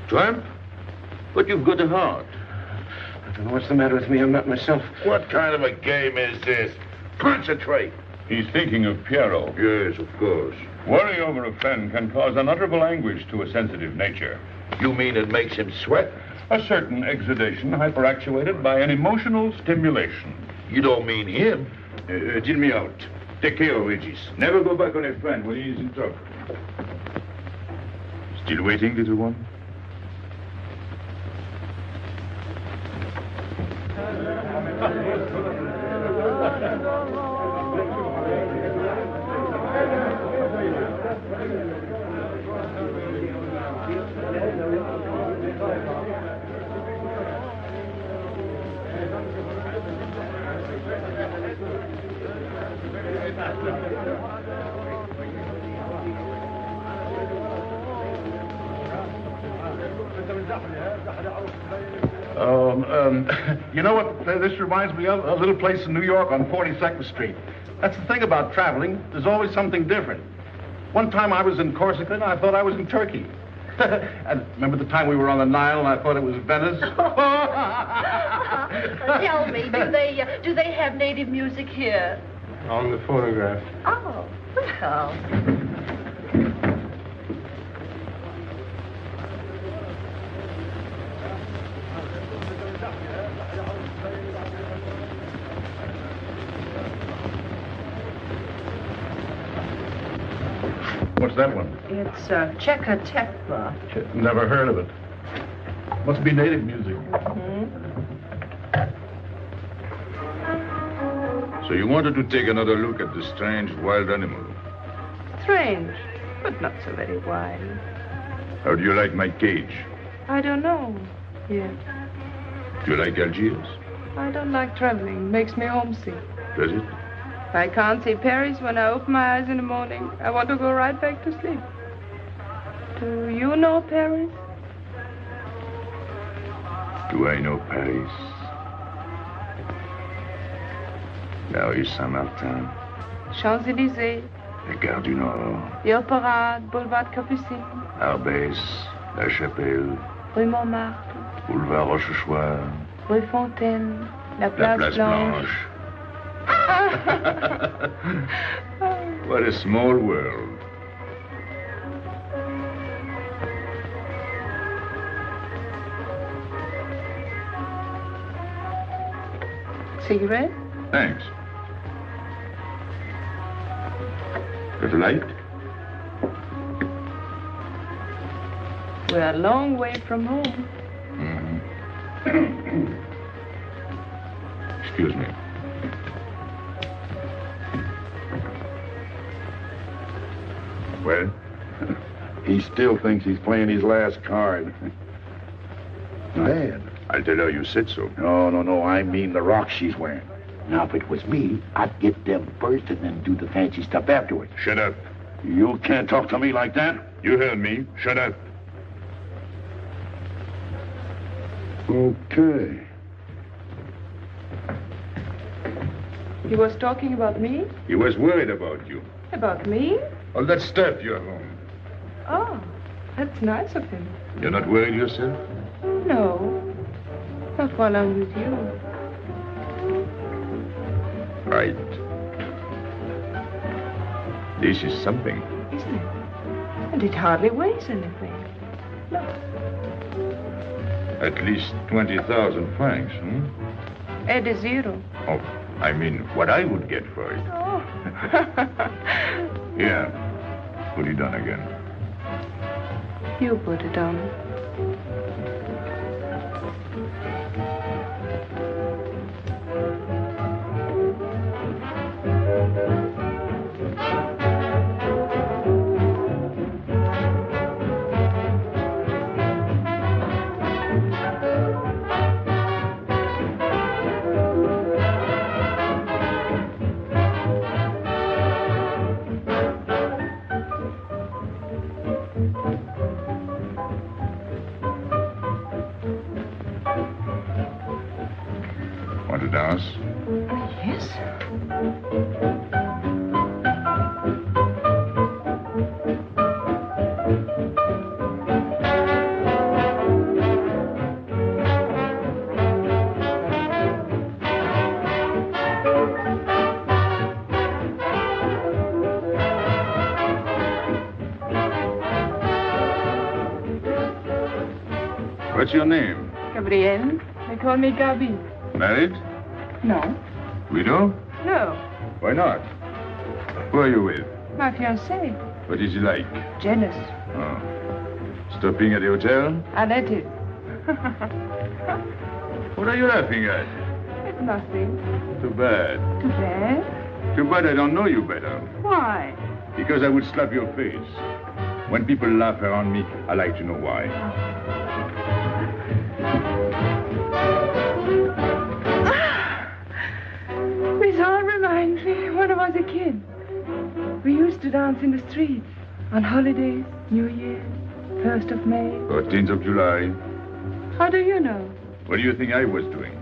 Tramp? But you've got a heart. I don't know what's the matter with me. I'm not myself. What kind of a game is this? Concentrate. He's thinking of Pierrot. Yes, of course. Worry over a friend can cause unutterable anguish to a sensitive nature. You mean it makes him sweat? A certain exudation hyperactuated by an emotional stimulation. You don't mean him? Deal me out. Take care of Regis. Never go back on a friend when he is in trouble. Still waiting, little one? You know what this reminds me of? A little place in New York on 42nd Street. That's the thing about traveling. There's always something different. One time I was in Corsica and I thought I was in Turkey. And remember the time we were on the Nile and I thought it was Venice? Tell me, do they have native music here? On the photograph. Oh, well. What's that one? It's Cheka Tekla. Never heard of it. Must be native music. So you wanted to take another look at the strange wild animal. Strange, but not so very wild. How do you like my cage? I don't know yet. Do you like Algiers? I don't like traveling. Makes me homesick. Does it? If I can't see Paris when I open my eyes in the morning, I want to go right back to sleep. Do you know Paris? Do I know Paris? La rue Saint-Martin. Champs-Élysées, La Gare du Nord. the Opéra, Boulevard Capucine, Arbès. La Chapelle. Rue Montmartre, Boulevard Rochechouart. Rue Fontaine, la La Place, Place Blanche. Blanche. What a small world. Cigarette? Thanks. Got a light? We're a long way from home. Excuse me. Well? He still thinks he's playing his last card. Bad. I'll tell her you said so. No. I mean the rock she's wearing. Now, if it was me, I'd get them first and then do the fancy stuff afterwards. Shut up. You can't talk to me like that. You heard me. Shut up. Okay. He was talking about me? He was worried about you. About me? All that stuff you have on. Oh, that's nice of him. You're not worried yourself? No. Not while I'm with you. Right. This is something. Isn't it? And it hardly weighs anything. Look. At least 20,000 francs, Add a zero. Oh, I mean, what I would get for it. Oh. Here. Put it on again. You put it on. Want to dance? Yes. What's your name? Gabrielle. They call me Gabi. Married? No. Widow? No. Why not? Who are you with? My fiancé. What is he like? Jealous. Oh. Stopping at the hotel? I let it. What are you laughing at? It's nothing. Too bad. Too bad? Too bad I don't know you better. Why? Because I would slap your face. When people laugh around me, I like to know why. This all reminds me when I was a kid. We used to dance in the streets on holidays, New Year, 1st of May. 14th of July. How do you know? What do you think I was doing?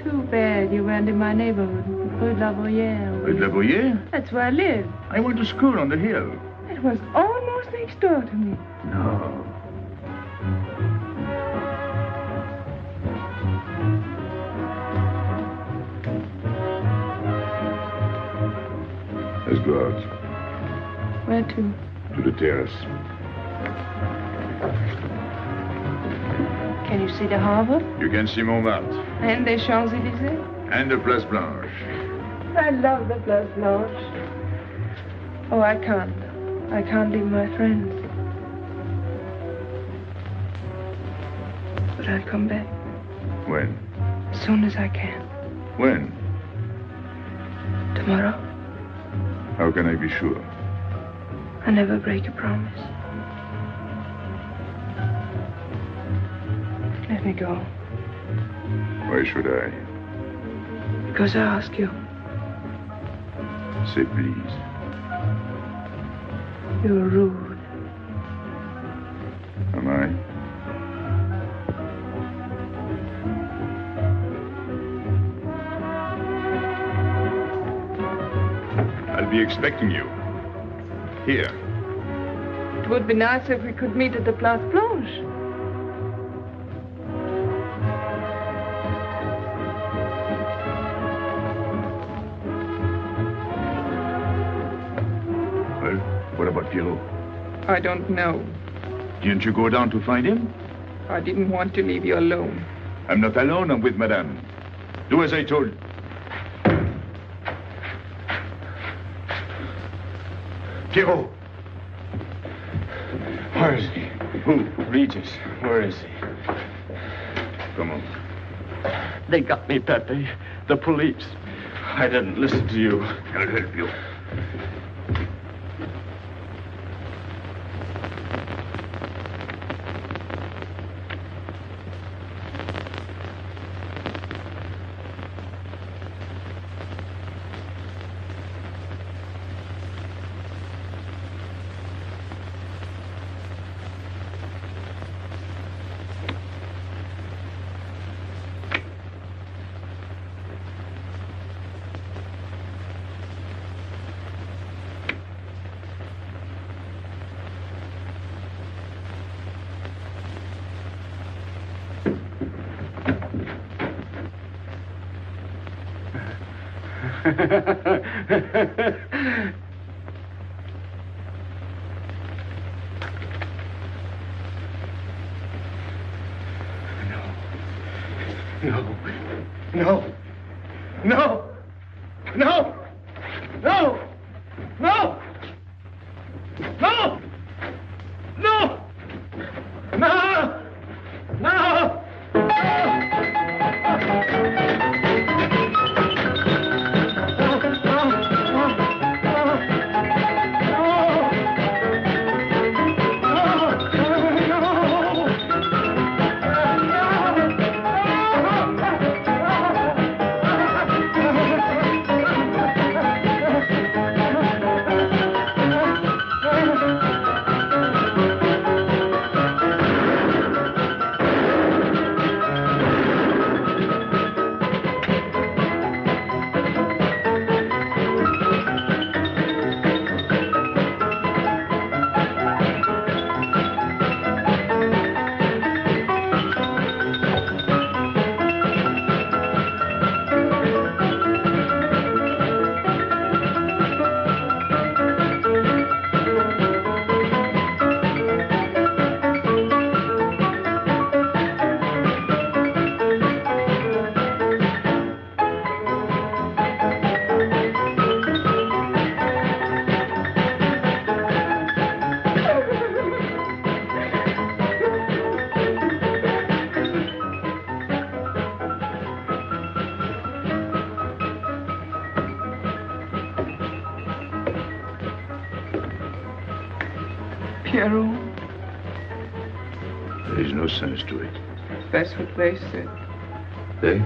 Too bad you weren't in my neighborhood, Rue de la Bruyère. Rue de la Bruyère? That's where I live. I went to school on the hill. It was almost next door to me. No. Let's go out. Where to? To the terrace. Can you see the harbor? You can see Montmartre. And the Champs-Élysées? And the Place Blanche. I love the Place Blanche. Oh, I can't. I can't leave my friends. But I'll come back. When? As soon as I can. When? Tomorrow. How can I be sure? I never break a promise. Let me go. Why should I? Because I ask you. Say please. You're rude. Am I? I'll be expecting you. Here. It would be nice if we could meet at the Place Blanche. Well, what about Pierrot? I don't know. Didn't you go down to find him? I didn't want to leave you alone. I'm not alone, I'm with Madame. Do as I told. Pierrot! Where is he? Who? Regis. Where is he? Come on. They got me, Pepe. The police. I didn't listen to you. I'll help you. No. No. No. No. No. No. No. No. No. No. Pierrot, There's no sense to it. that's what they said. They?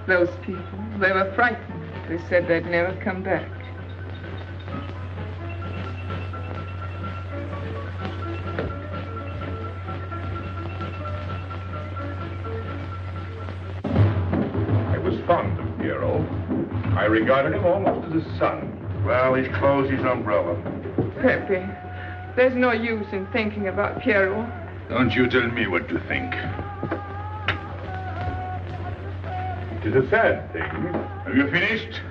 Those people, they were frightened. They said they'd never come back. I was fond of Pierrot. I regarded him almost as a son. Well, he's closed his umbrella. Pepe, there's no use in thinking about Pierrot. Don't you tell me what to think. It is a sad thing. Have you finished?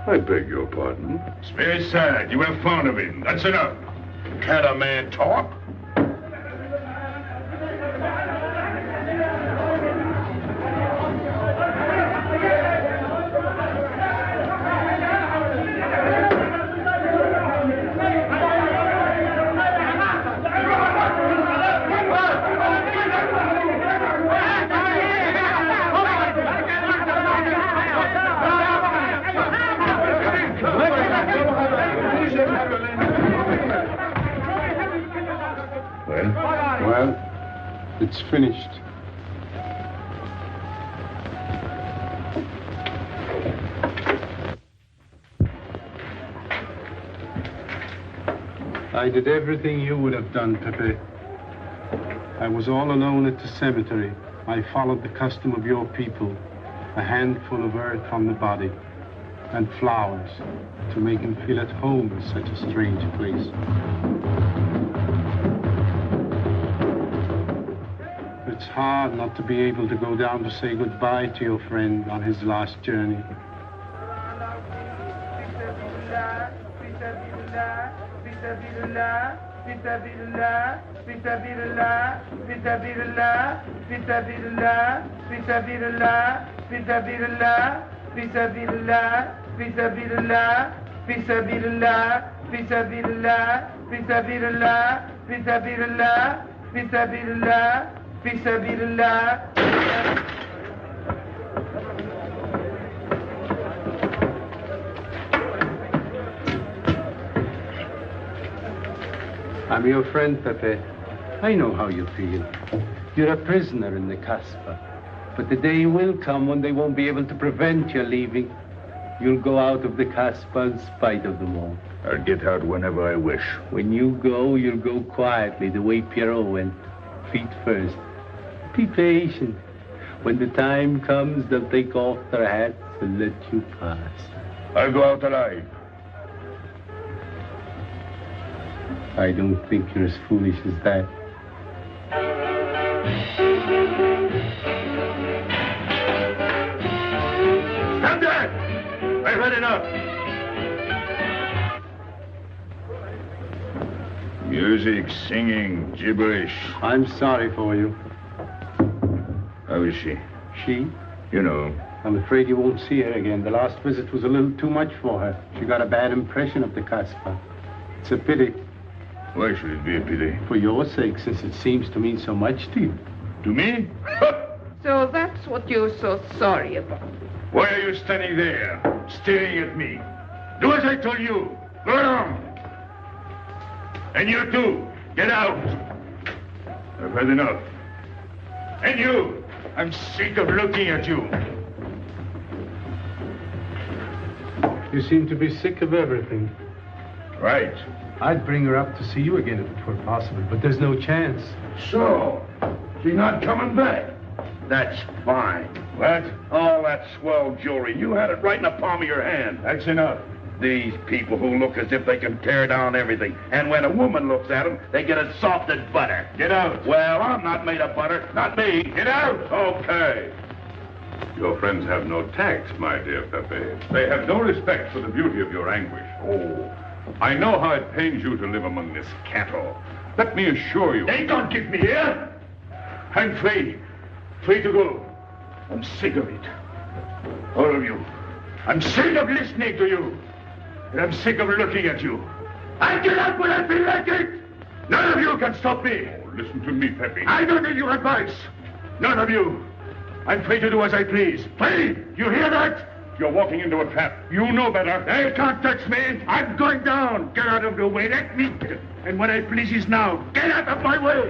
I beg your pardon. It's very sad. You were fond of him. That's enough. Can't a man talk? Well, it's finished. I did everything you would have done, Pepe. I was all alone at the cemetery. I followed the custom of your people, a handful of earth on the body, and flowers to make him feel at home in such a strange place. It's hard not to be able to go down to say goodbye to your friend on his last journey. I'm your friend, Pepe. I know how you feel. You're a prisoner in the Casbah. But the day will come when they won't be able to prevent your leaving. You'll go out of the Casbah in spite of them all. I'll get out whenever I wish. When you go, you'll go quietly, the way Pierrot went. Feet first. Be patient. When the time comes, they'll take off their hats and let you pass. I'll go out alive. I don't think you're as foolish as that. Stand there! I've had enough. up! Music, singing, gibberish. I'm sorry for you. How is she? She? You know. I'm afraid you won't see her again. The last visit was a little too much for her. She got a bad impression of the Kasbah. It's a pity. Why should it be a pity? For your sake, since it seems to mean so much to you. To me? So that's what you're so sorry about. Why are you standing there, staring at me? Do as I told you. Go on. And you too, get out. I've had enough. And you, I'm sick of looking at you. You seem to be sick of everything. Right. I'd bring her up to see you again if it were possible, but there's no chance. So, she's not coming back. That's fine. What? All that swell jewelry, you had it right in the palm of your hand. That's enough. These people who look as if they can tear down everything. And when a woman looks at them, they get as soft as butter. Get out. Well, I'm not made of butter. Not me. Get out. Okay. Your friends have no tact, my dear Pepe. They have no respect for the beauty of your anguish. Oh, I know how it pains you to live among this cattle. Let me assure you... They don't give me here. I'm free. Free to go. I'm sick of it. All of you. I'm sick of listening to you. And I'm sick of looking at you. I get out when I feel like it. None of you can stop me. Oh, listen to me, Pepe. I don't need your advice. None of you. I'm free to do as I please. Free! You hear that? You're walking into a trap. You know better. They can't touch me. I'm going down. Get out of the way. Let me... And when I please is now. Get out of my way.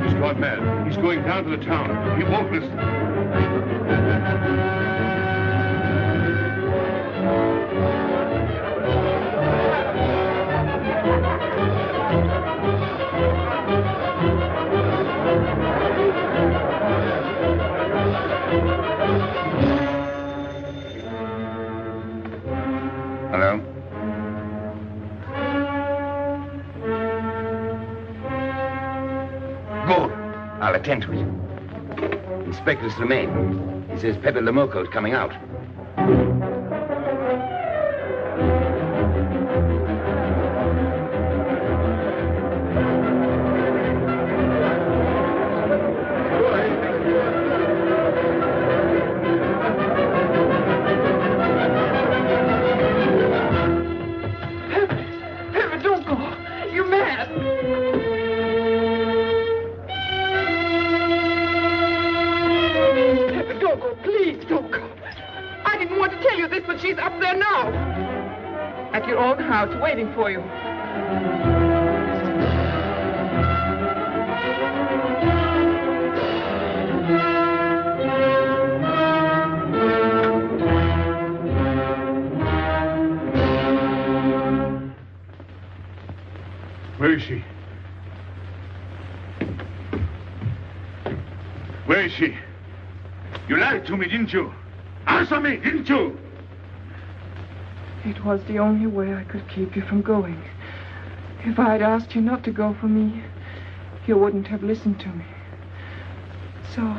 He's gone mad. He's going down to the town. He won't listen. Hello? Good. I'll attend to it. Inspector Slemaine. He says Pepe Lamoco is coming out. Pepe, don't go. You're mad. Pepe, don't go. Please, don't go. I didn't want to tell you this, but she's up there now. At your own house, waiting for you. Where is she? Where is she? You lied to me, didn't you? Answer me, didn't you? It was the only way I could keep you from going. If I had asked you not to go for me, you wouldn't have listened to me. So...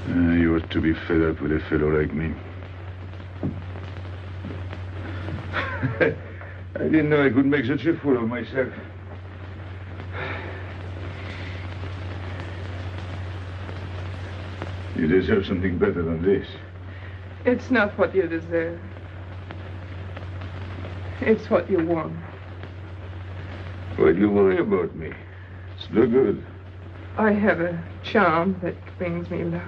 You ought to be fed up with a fellow like me. I didn't know I could make such a fool of myself. You deserve something better than this. It's not what you deserve. It's what you want. Why do you worry about me? It's no good. I have a charm that brings me luck.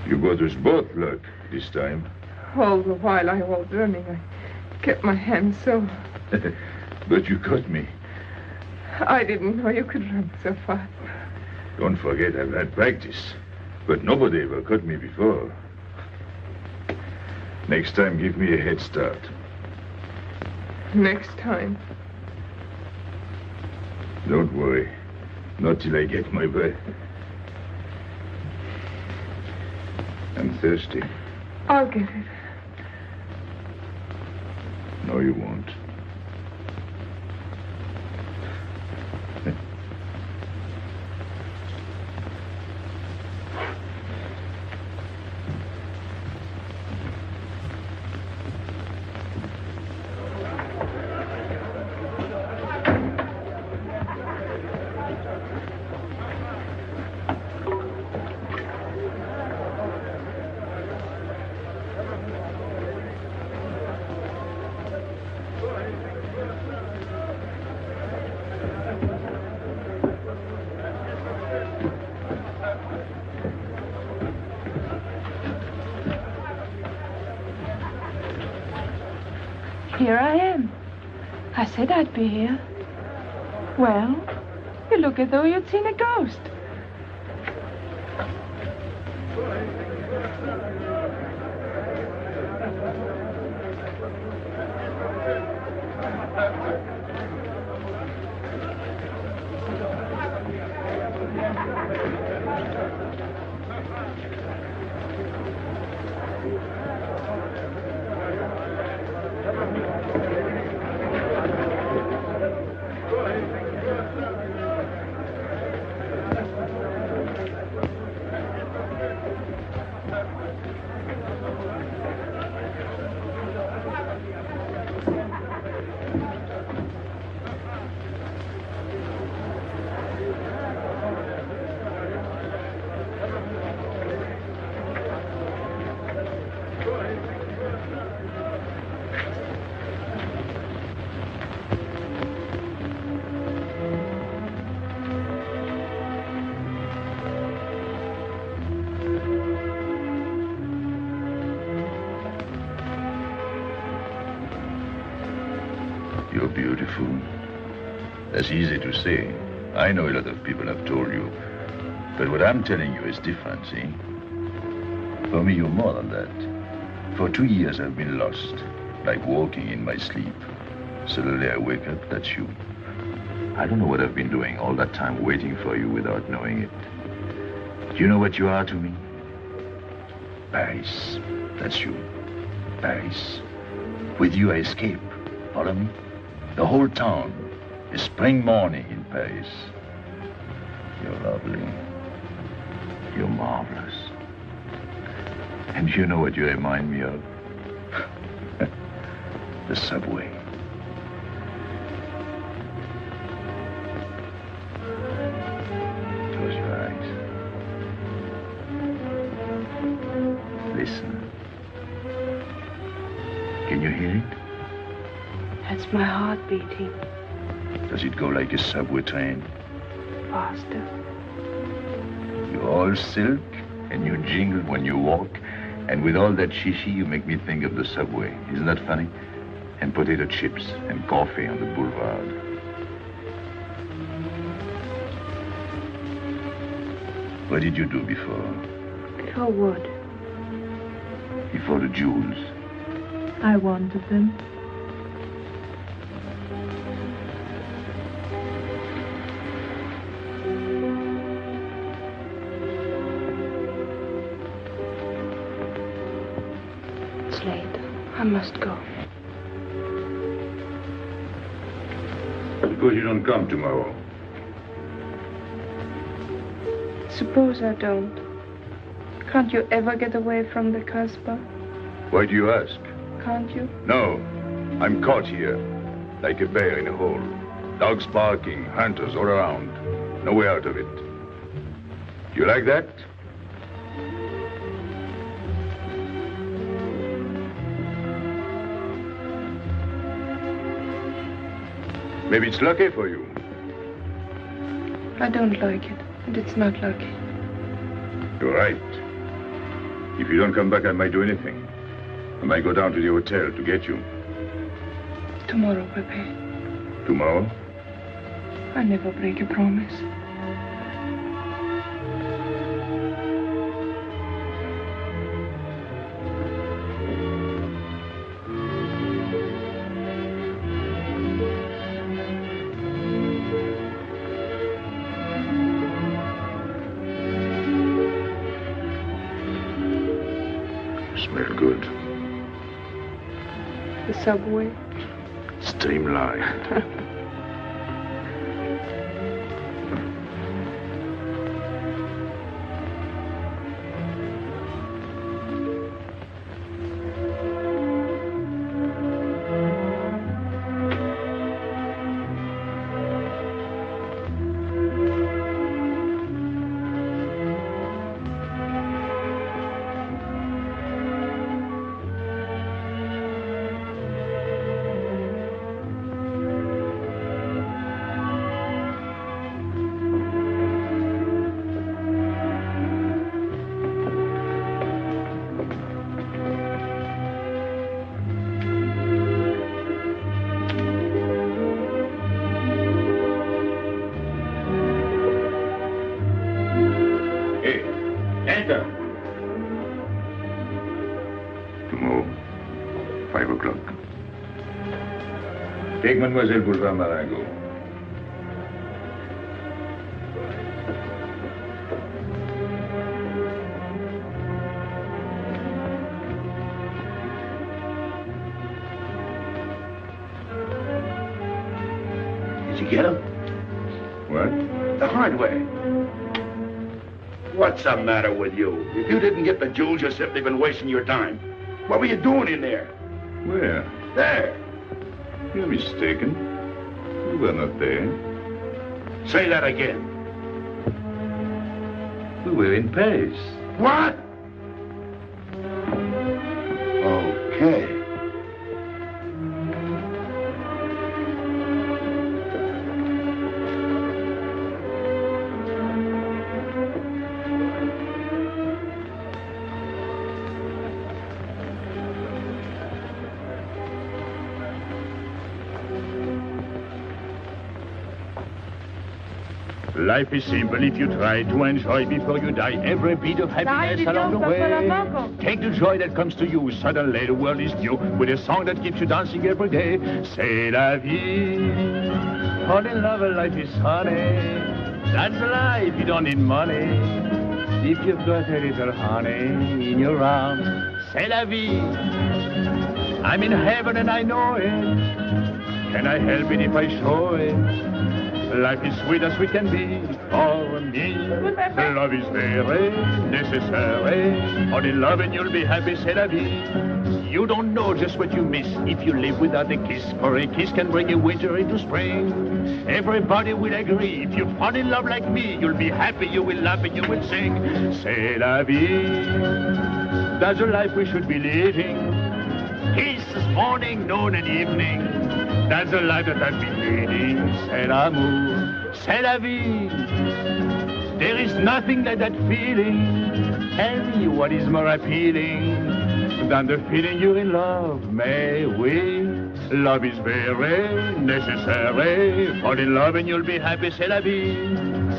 You got us both luck this time. All the while I was running, I kept my hand so. But you caught me. I didn't know you could run so fast. Don't forget I've had practice. But nobody ever caught me before. Next time, give me a head start. Next time. Don't worry. Not till I get my breath. I'm thirsty. I'll get it. No, you won't. Here I am. I said I'd be here. Well, you look as though you'd seen a ghost. You're beautiful. That's easy to say. I know a lot of people have told you. But what I'm telling you is different, see? For me, you're more than that. For 2 years, I've been lost, like walking in my sleep. Suddenly, I wake up, that's you. I don't know what I've been doing all that time waiting for you without knowing it. Do you know what you are to me? Paris. That's you. Paris. With you, I escape. Follow me? The whole town. A spring morning in Paris. You're lovely. You're marvelous. And you know what you remind me of? The subway. Close your eyes. Listen. Can you hear it? That's my heart beating. Does it go like a subway train? Faster. You're all silk, and you jingle when you walk, and with all that shishi, you make me think of the subway. Isn't that funny? And potato chips and coffee on the boulevard. What did you do before? Before what? Before the jewels. I wanted them. It's late. I must go. Suppose you don't come tomorrow. Suppose I don't. Can't you ever get away from the Casbah? Why do you ask? Can't you? No. I'm caught here, like a bear in a hole. Dogs barking, hunters all around. No way out of it. You like that? Maybe it's lucky for you. I don't like it, and it's not lucky. You're right. If you don't come back, I might do anything. I might go down to the hotel to get you. Tomorrow, Pepe. Tomorrow? I never break a promise. Smell good. The subway. Streamlined. Enter. Tomorrow, 5 o'clock. Take Mademoiselle Boulevard Marengo. Did you get him? What? The hardware. What's the matter with you? If you didn't get the jewels, you've simply been wasting your time. What were you doing in there? Where? There. You're mistaken. We were not there. Say that again. We were in Paris. What? Okay. Life is simple if you try to enjoy before you die every bit of happiness along the way. Take the joy that comes to you. Suddenly the world is new with a song that keeps you dancing every day. C'est la vie. Fall in love, life is honey. That's life, you don't need money. If you've got a little honey in your arms, c'est la vie. I'm in heaven and I know it. Can I help it if I show it? Life is sweet as we can be. For me, love is very necessary. Fall in love and you'll be happy, c'est la vie. You don't know just what you miss if you live without a kiss. For a kiss can bring a winter into spring. Everybody will agree. If you fall in love like me, you'll be happy, you will laugh and you will sing. C'est la vie. That's the life we should be living. Kiss morning, noon and evening. That's the life that I've been leading. C'est l'amour, c'est la vie. There is nothing like that feeling. Tell me what is more appealing than the feeling you're in love, may we? Love is very necessary. Fall in love and you'll be happy, c'est la vie.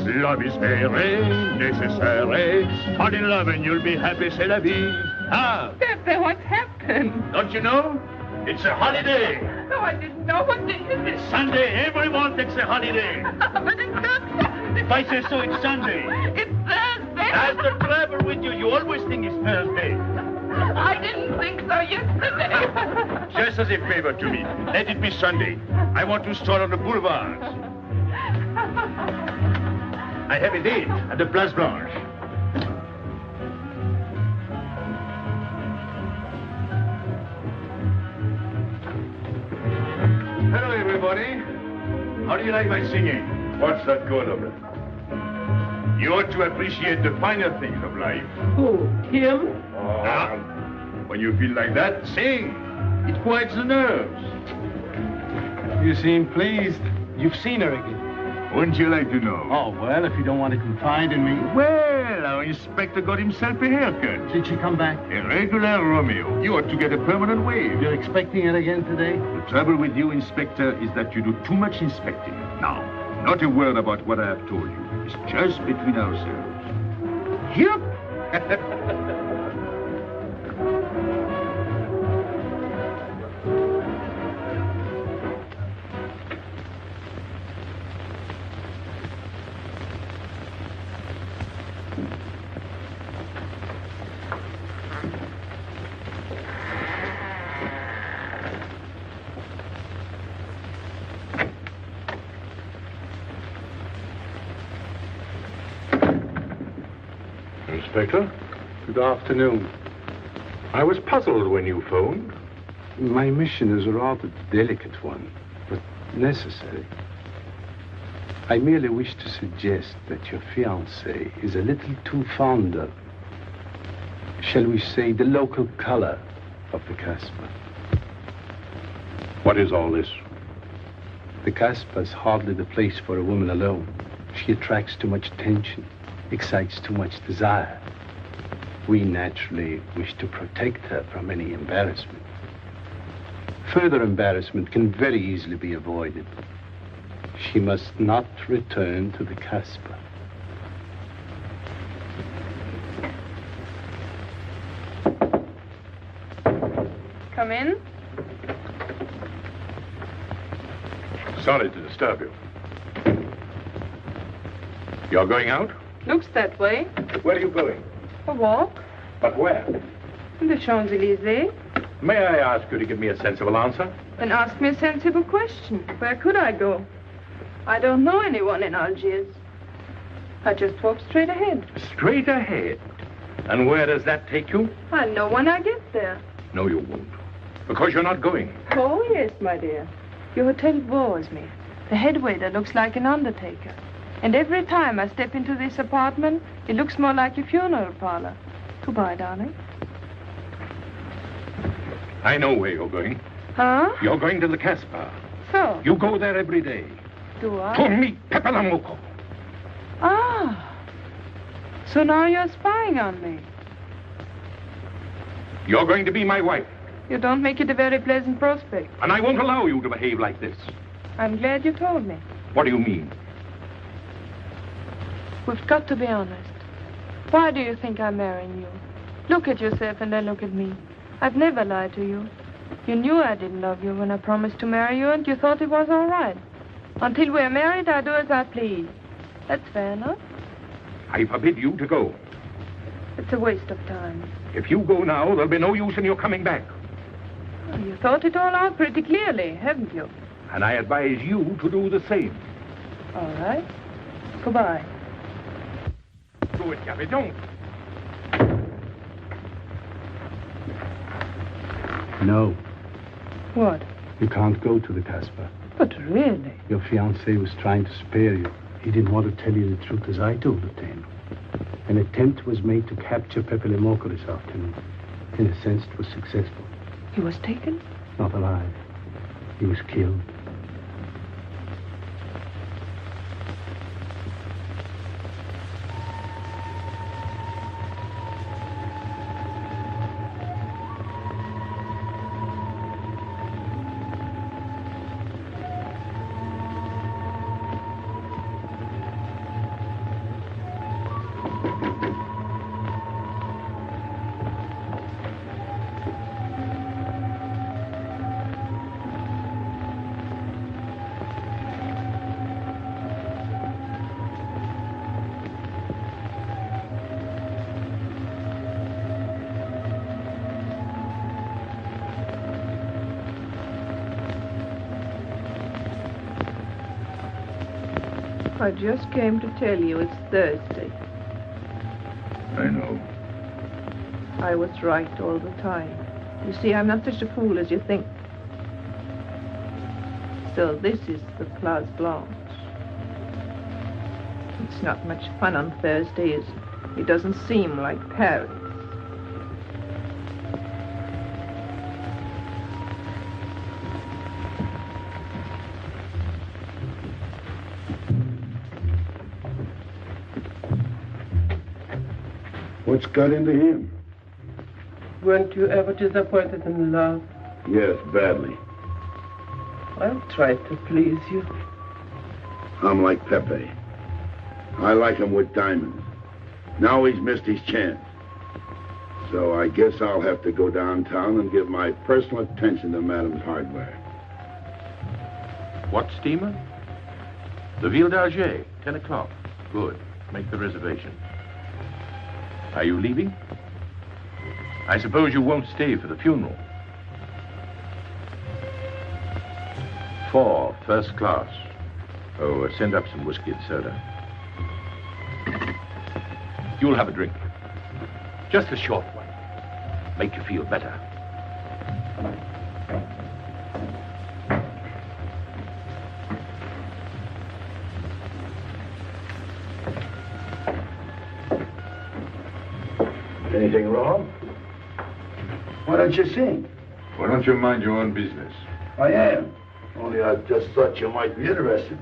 Love is very necessary. Fall in love and you'll be happy, c'est la vie. Ah! Pepe, what's happened? Don't you know? It's a holiday. No, I didn't know. What day is it? Sunday. Everyone takes a holiday. But it's not Sunday. If I say so, it's Sunday. It's Thursday. That's the trouble with you. You always think it's Thursday. I didn't think so yesterday. Just as a favor to me, let it be Sunday. I want to stroll on the boulevards. I have a date at the Place Blanche. Hello, everybody. How do you like my singing? What's that good of it? You ought to appreciate the finer things of life. Who? Him? Now, when you feel like that, sing. It quiets the nerves. You seem pleased. You've seen her again. Wouldn't you like to know? Oh, well, if you don't want to confide in me. Well, our inspector got himself a haircut. Did she come back? A regular Romeo. You ought to get a permanent wave. You're expecting it again today? The trouble with you, Inspector, is that you do too much inspecting. Now, not a word about what I have told you. It's just between ourselves. Yep. Inspector, good afternoon. I was puzzled when you phoned. My mission is a rather delicate one, but necessary. I merely wish to suggest that your fiancé is a little too fond of, shall we say, the local color of the Casbah. What is all this? The Casbah is hardly the place for a woman alone. She attracts too much attention, excites too much desire. We naturally wish to protect her from any embarrassment. Further embarrassment can very easily be avoided. She must not return to the Casbah. Come in. Sorry to disturb you. You're going out? Looks that way. Where are you going? A walk. But where? In the Champs-Élysées. May I ask you to give me a sensible answer? Then ask me a sensible question. Where could I go? I don't know anyone in Algiers. I just walk straight ahead. Straight ahead? And where does that take you? I'll know when I get there. No, you won't. Because you're not going. Oh, yes, my dear. Your hotel bores me. The head waiter looks like an undertaker. And every time I step into this apartment, it looks more like a funeral parlor. Goodbye, darling. I know where you're going. Huh? You're going to the Casbah. So? You go there every day. Do I? To meet Pepe Lamarr. Ah. So now you're spying on me. You're going to be my wife. You don't make it a very pleasant prospect. And I won't allow you to behave like this. I'm glad you told me. What do you mean? We've got to be honest. Why do you think I'm marrying you? Look at yourself and then look at me. I've never lied to you. You knew I didn't love you when I promised to marry you, and you thought it was all right. Until we're married, I do as I please. That's fair enough. I forbid you to go. It's a waste of time. If you go now, there'll be no use in your coming back. Well, you thought it all out pretty clearly, haven't you? And I advise you to do the same. All right. Goodbye. Do it, Gabby, don't. No. What? You can't go to the Casbah. But really? Your fiancé was trying to spare you. He didn't want to tell you the truth as I told it to him. An attempt was made to capture Pepe Lamarr this afternoon. In a sense, it was successful. He was taken? Not alive. He was killed. I just came to tell you it's Thursday. I know. I was right all the time. You see, I'm not such a fool as you think. So this is the Place Blanche. It's not much fun on Thursday, is it? It doesn't seem like Paris. What's got into him? Weren't you ever disappointed in love? Yes, badly. I'll try to please you. I'm like Pepe. I like him with diamonds. Now he's missed his chance. So I guess I'll have to go downtown and give my personal attention to Madame's hardware. What steamer? The Ville d'Alger, 10 o'clock. Good. Make the reservation. Are you leaving? I suppose you won't stay for the funeral. 4, first class. Oh, send up some whiskey and soda. You'll have a drink. Just a short one. Make you feel better. Anything wrong? Why don't you sing? Why don't you mind your own business? I am. Only I just thought you might be interested.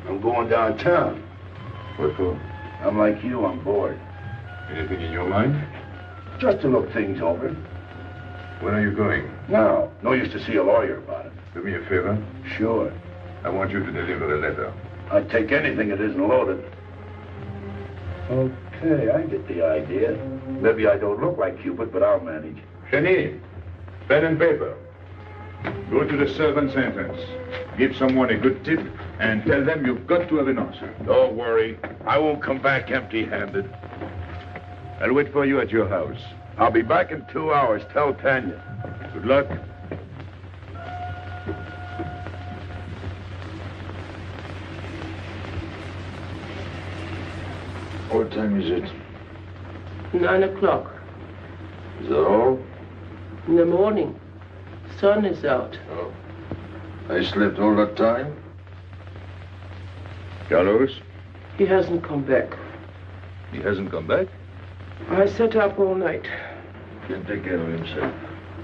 I'm going downtown. What for? I'm like you, I'm bored. Anything in your mind? Just to look things over. When are you going? Now, no use to see a lawyer about it. Do me a favor. Sure. I want you to deliver a letter. I'd take anything that isn't loaded. Okay, I get the idea. Maybe I don't look like Cupid, but I'll manage. Hedy, pen and paper. Go to the servant's entrance. Give someone a good tip and tell them you've got to have an answer. Don't worry. I won't come back empty-handed. I'll wait for you at your house. I'll be back in 2 hours. Tell Tanya. Good luck. What time is it? 9 o'clock. Is that all? In the morning. Sun is out. Oh. I slept all that time? Carlos? He hasn't come back. He hasn't come back? I sat up all night. Can't take care of himself.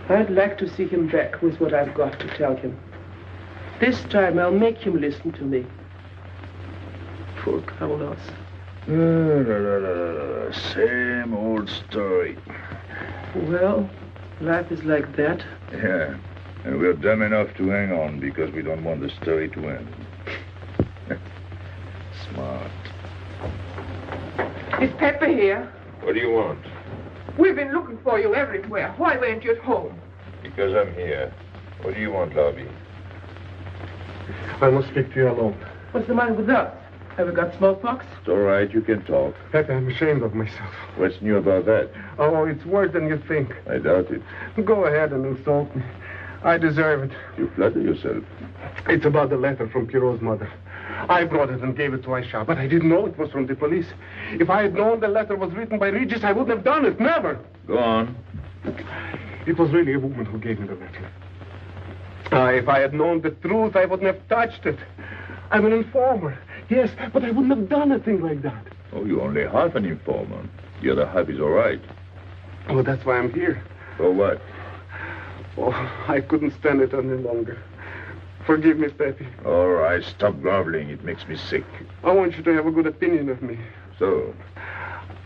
I'd like to see him back with what I've got to tell him. This time I'll make him listen to me. Poor Carlos. Same old story. Well, life is like that. Yeah. And we're dumb enough to hang on because we don't want the story to end. Smart. Is Pepe here? What do you want? We've been looking for you everywhere. Why weren't you at home? Because I'm here. What do you want, Lobby? I must speak to you alone. What's the matter with us? Have we got smallpox? It's all right, you can talk. Pepe, I'm ashamed of myself. What's new about that? Oh, it's worse than you think. I doubt it. Go ahead and insult me. I deserve it. You flatter yourself. It's about the letter from Pierrot's mother. I brought it and gave it to Aisha, but I didn't know it was from the police. If I had known the letter was written by Regis, I wouldn't have done it. Never. Go on. It was really a woman who gave me the letter. If I had known the truth, I wouldn't have touched it. I'm an informer. Yes, but I wouldn't have done a thing like that. Oh, you're only half an informer. The other half is all right. Well, that's why I'm here. For what? Oh, I couldn't stand it any longer. Forgive me, Pepe. All right, stop groveling. It makes me sick. I want you to have a good opinion of me. So?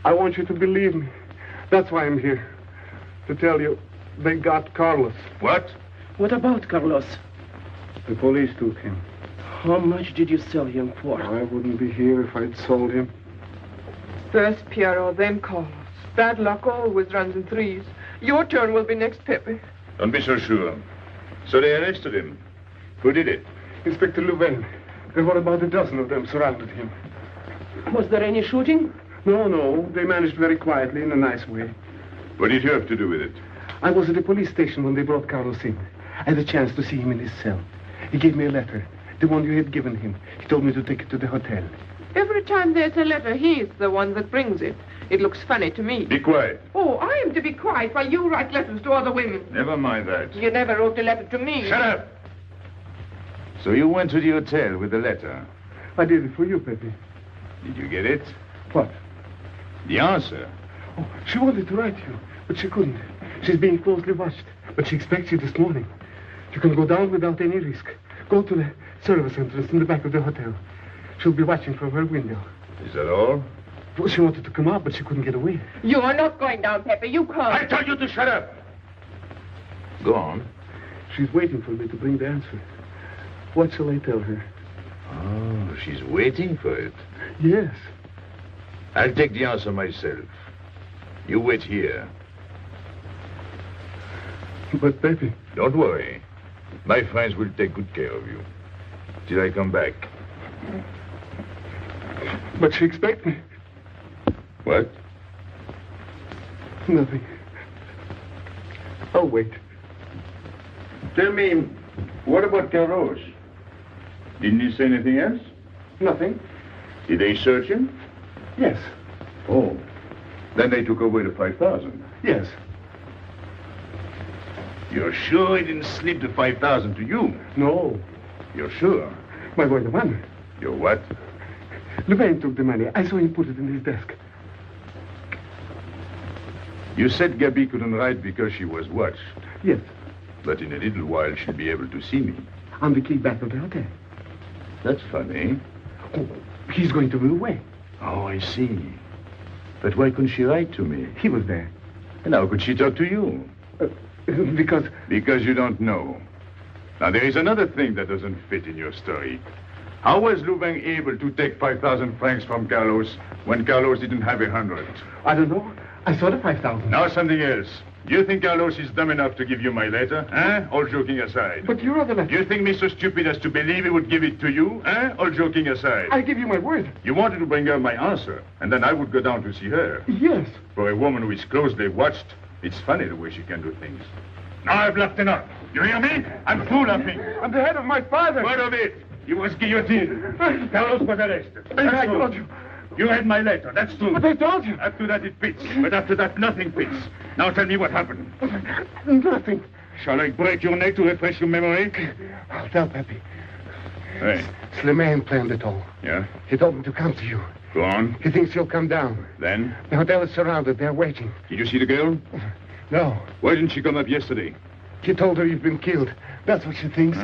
I want you to believe me. That's why I'm here. To tell you, they got Carlos. What? What about Carlos? The police took him. How much did you sell him for? I wouldn't be here if I'd sold him. First Pierrot, then Carlos. Bad luck always runs in threes. Your turn will be next, Pepe. Don't be so sure. So they arrested him. Who did it? Inspector Louvain. There were about a dozen of them surrounded him. Was there any shooting? No. They managed very quietly in a nice way. What did you have to do with it? I was at the police station when they brought Carlos in. I had a chance to see him in his cell. He gave me a letter, the one you had given him. He told me to take it to the hotel. Every time there's a letter, he's the one that brings it. It looks funny to me. Be quiet. Oh, I am to be quiet while you write letters to other women. Never mind that. You never wrote a letter to me. Shut up! So you went to the hotel with the letter? I did it for you, Pepe. Did you get it? What? The answer. Oh, she wanted to write you, but she couldn't. She's being closely watched, but she expects you this morning. You can go down without any risk. Go to the service entrance in the back of the hotel. She'll be watching from her window. Is that all? Well, she wanted to come out, but she couldn't get away. You are not going down, Pepe. You can't. I told you to shut up. Go on. She's waiting for me to bring the answer. What shall I tell her? Oh, she's waiting for it. Yes. I'll take the answer myself. You wait here. But, Pepe... Don't worry. My friends will take good care of you. Till I come back. But she expects me. What? Nothing. I'll wait. Tell me, what about Carlos? Didn't he say anything else? Nothing. Did they search him? Yes. Oh. Then they took away the 5,000. Yes. You're sure he didn't slip the 5,000 to you? No. You're sure? My boy, the money. Your what? Louvain took the money. I saw him put it in his desk. You said Gabby couldn't write because she was watched. Yes. But in a little while, she'll be able to see me. On the key back of the hotel. That's funny. Oh, he's going to be away. Oh, I see. But why couldn't she write to me? He was there. And how could she talk to you? Because... Because you don't know. Now, there is another thing that doesn't fit in your story. How was Louvain able to take 5,000 francs from Carlos when Carlos didn't have 100? I don't know. I saw the 5,000. Now something else. Do you think Carlos is dumb enough to give you my letter? All joking aside. But you wrote the letter. Do you think me so stupid as to believe he would give it to you? All joking aside. I give you my word. You wanted to bring her my answer, and then I would go down to see her. Yes. For a woman who is closely watched, it's funny the way she can do things. Now I've laughed enough. You hear me? I'm through laughing. I'm the head of my father. Word of it. He was guillotined. Carlos was arrested. I told you. You read my letter, that's true. But I told you. After that it fits, but after that nothing fits. Now tell me what happened. Nothing. Shall I break your neck to refresh your memory? I'll tell Pepe. Hey. Slimane planned it all. Yeah? He told me to come to you. Go on. He thinks you'll come down. Then? The hotel is surrounded. They're waiting. Did you see the girl? No. Why didn't she come up yesterday? He told her you've been killed. That's what she thinks.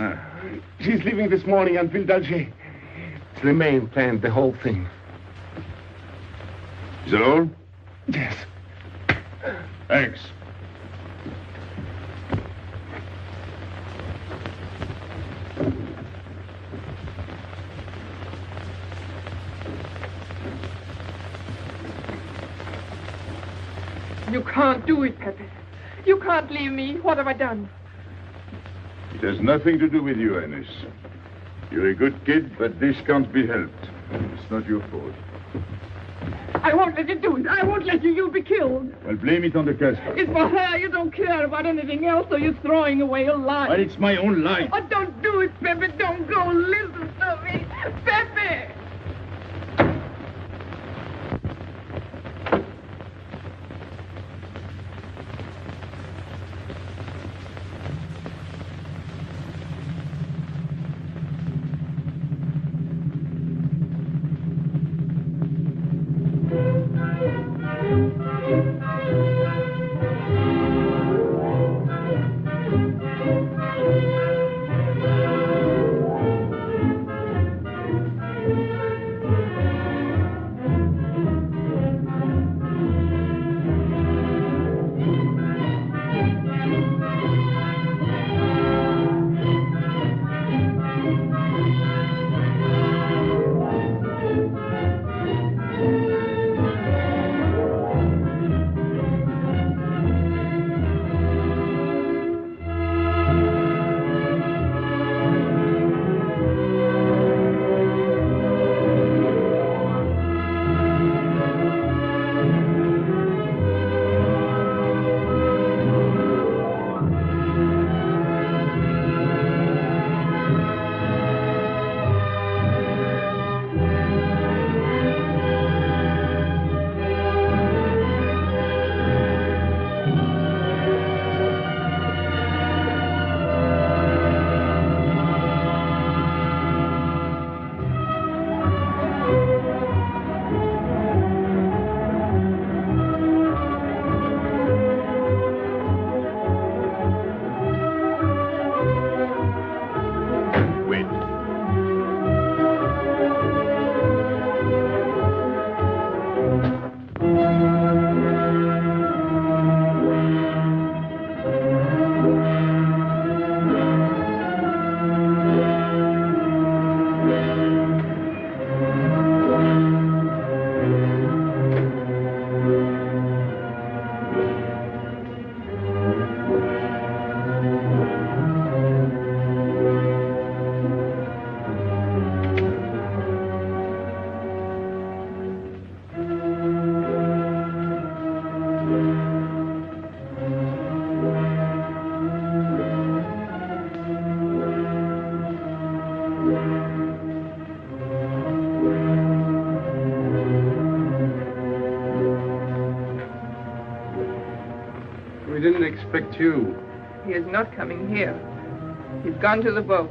She's leaving this morning on Ville d'Alger. Slimane planned the whole thing. Is that all? Yes. Thanks. You can't do it, Pepe. You can't leave me. What have I done? It has nothing to do with you, Ines. You're a good kid, but this can't be helped. It's not your fault. I won't let you do it. I won't let you. You'll be killed. Well, blame it on the Casbah. It's for her. You don't care about anything else, so you're throwing away your life. But it's my own life. Oh, don't do it, Pepe. Don't go. Listen to me. Pepe! We didn't expect you. He is not coming here. He's gone to the boat.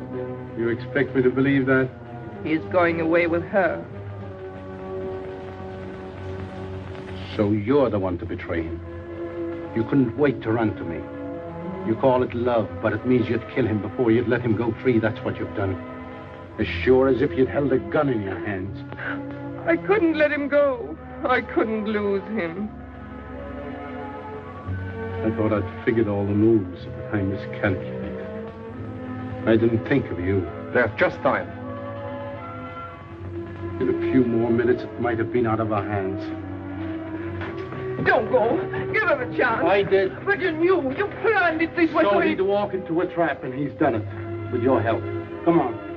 You expect me to believe that? He is going away with her. So you're the one to betray him. You couldn't wait to run to me. You call it love, but it means you'd kill him before you'd let him go free. That's what you've done. As sure as if you'd held a gun in your hands. I couldn't let him go. I couldn't lose him. I thought I'd figured all the moves, but I miscalculated. I didn't think of you. There's just time. In a few more minutes, it might have been out of our hands. Don't go. Give him a chance. I did. But you knew. You planned it this way. So he'd walk into a trap, and he's done it. With your help. Come on.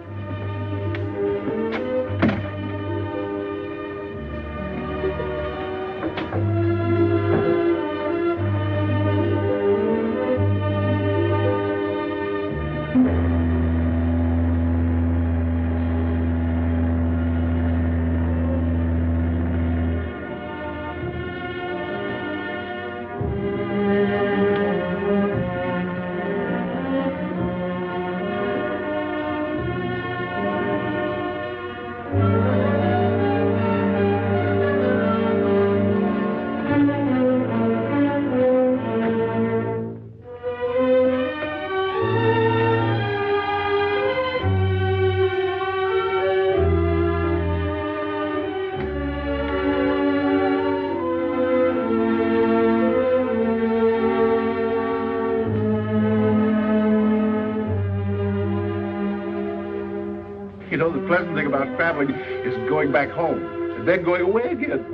You know, the pleasant thing about traveling is going back home and then going away again.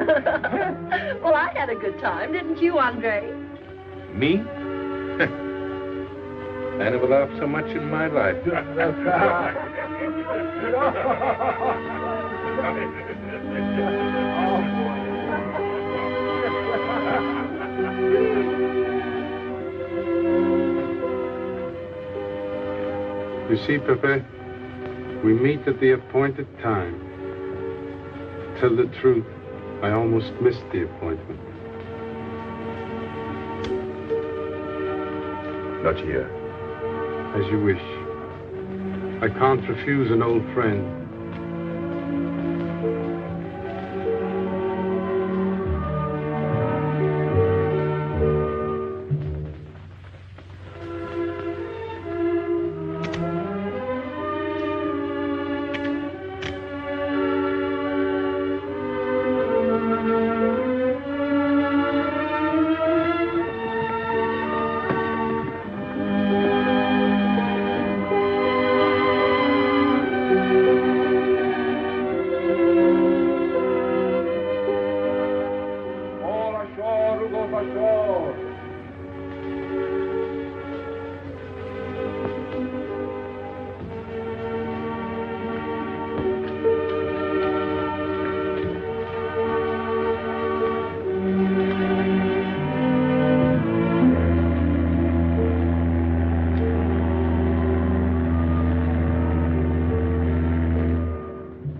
Well, I had a good time, didn't you, Andre? Me? I never laughed so much in my life. You see, Pepe, we meet at the appointed time. To tell the truth, I almost missed the appointment. Not here. As you wish. I can't refuse an old friend.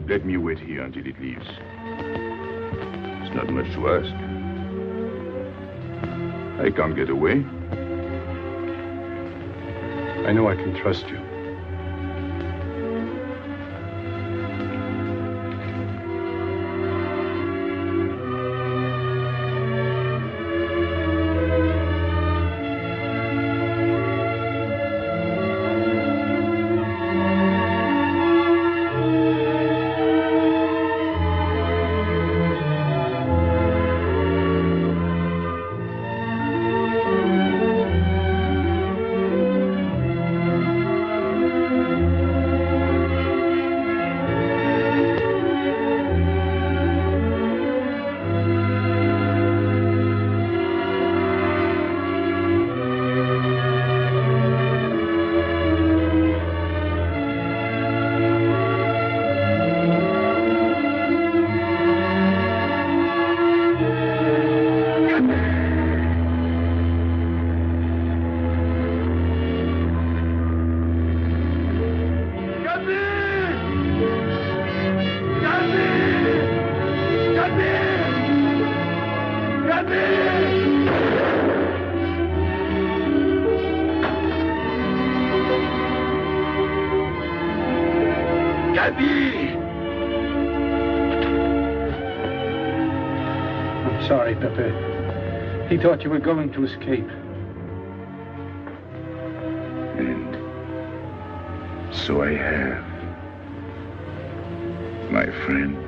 Let me wait here until it leaves. It's not much to ask. I can't get away. I know I can trust you. Pepe. He thought you were going to escape. And so I have, my friend.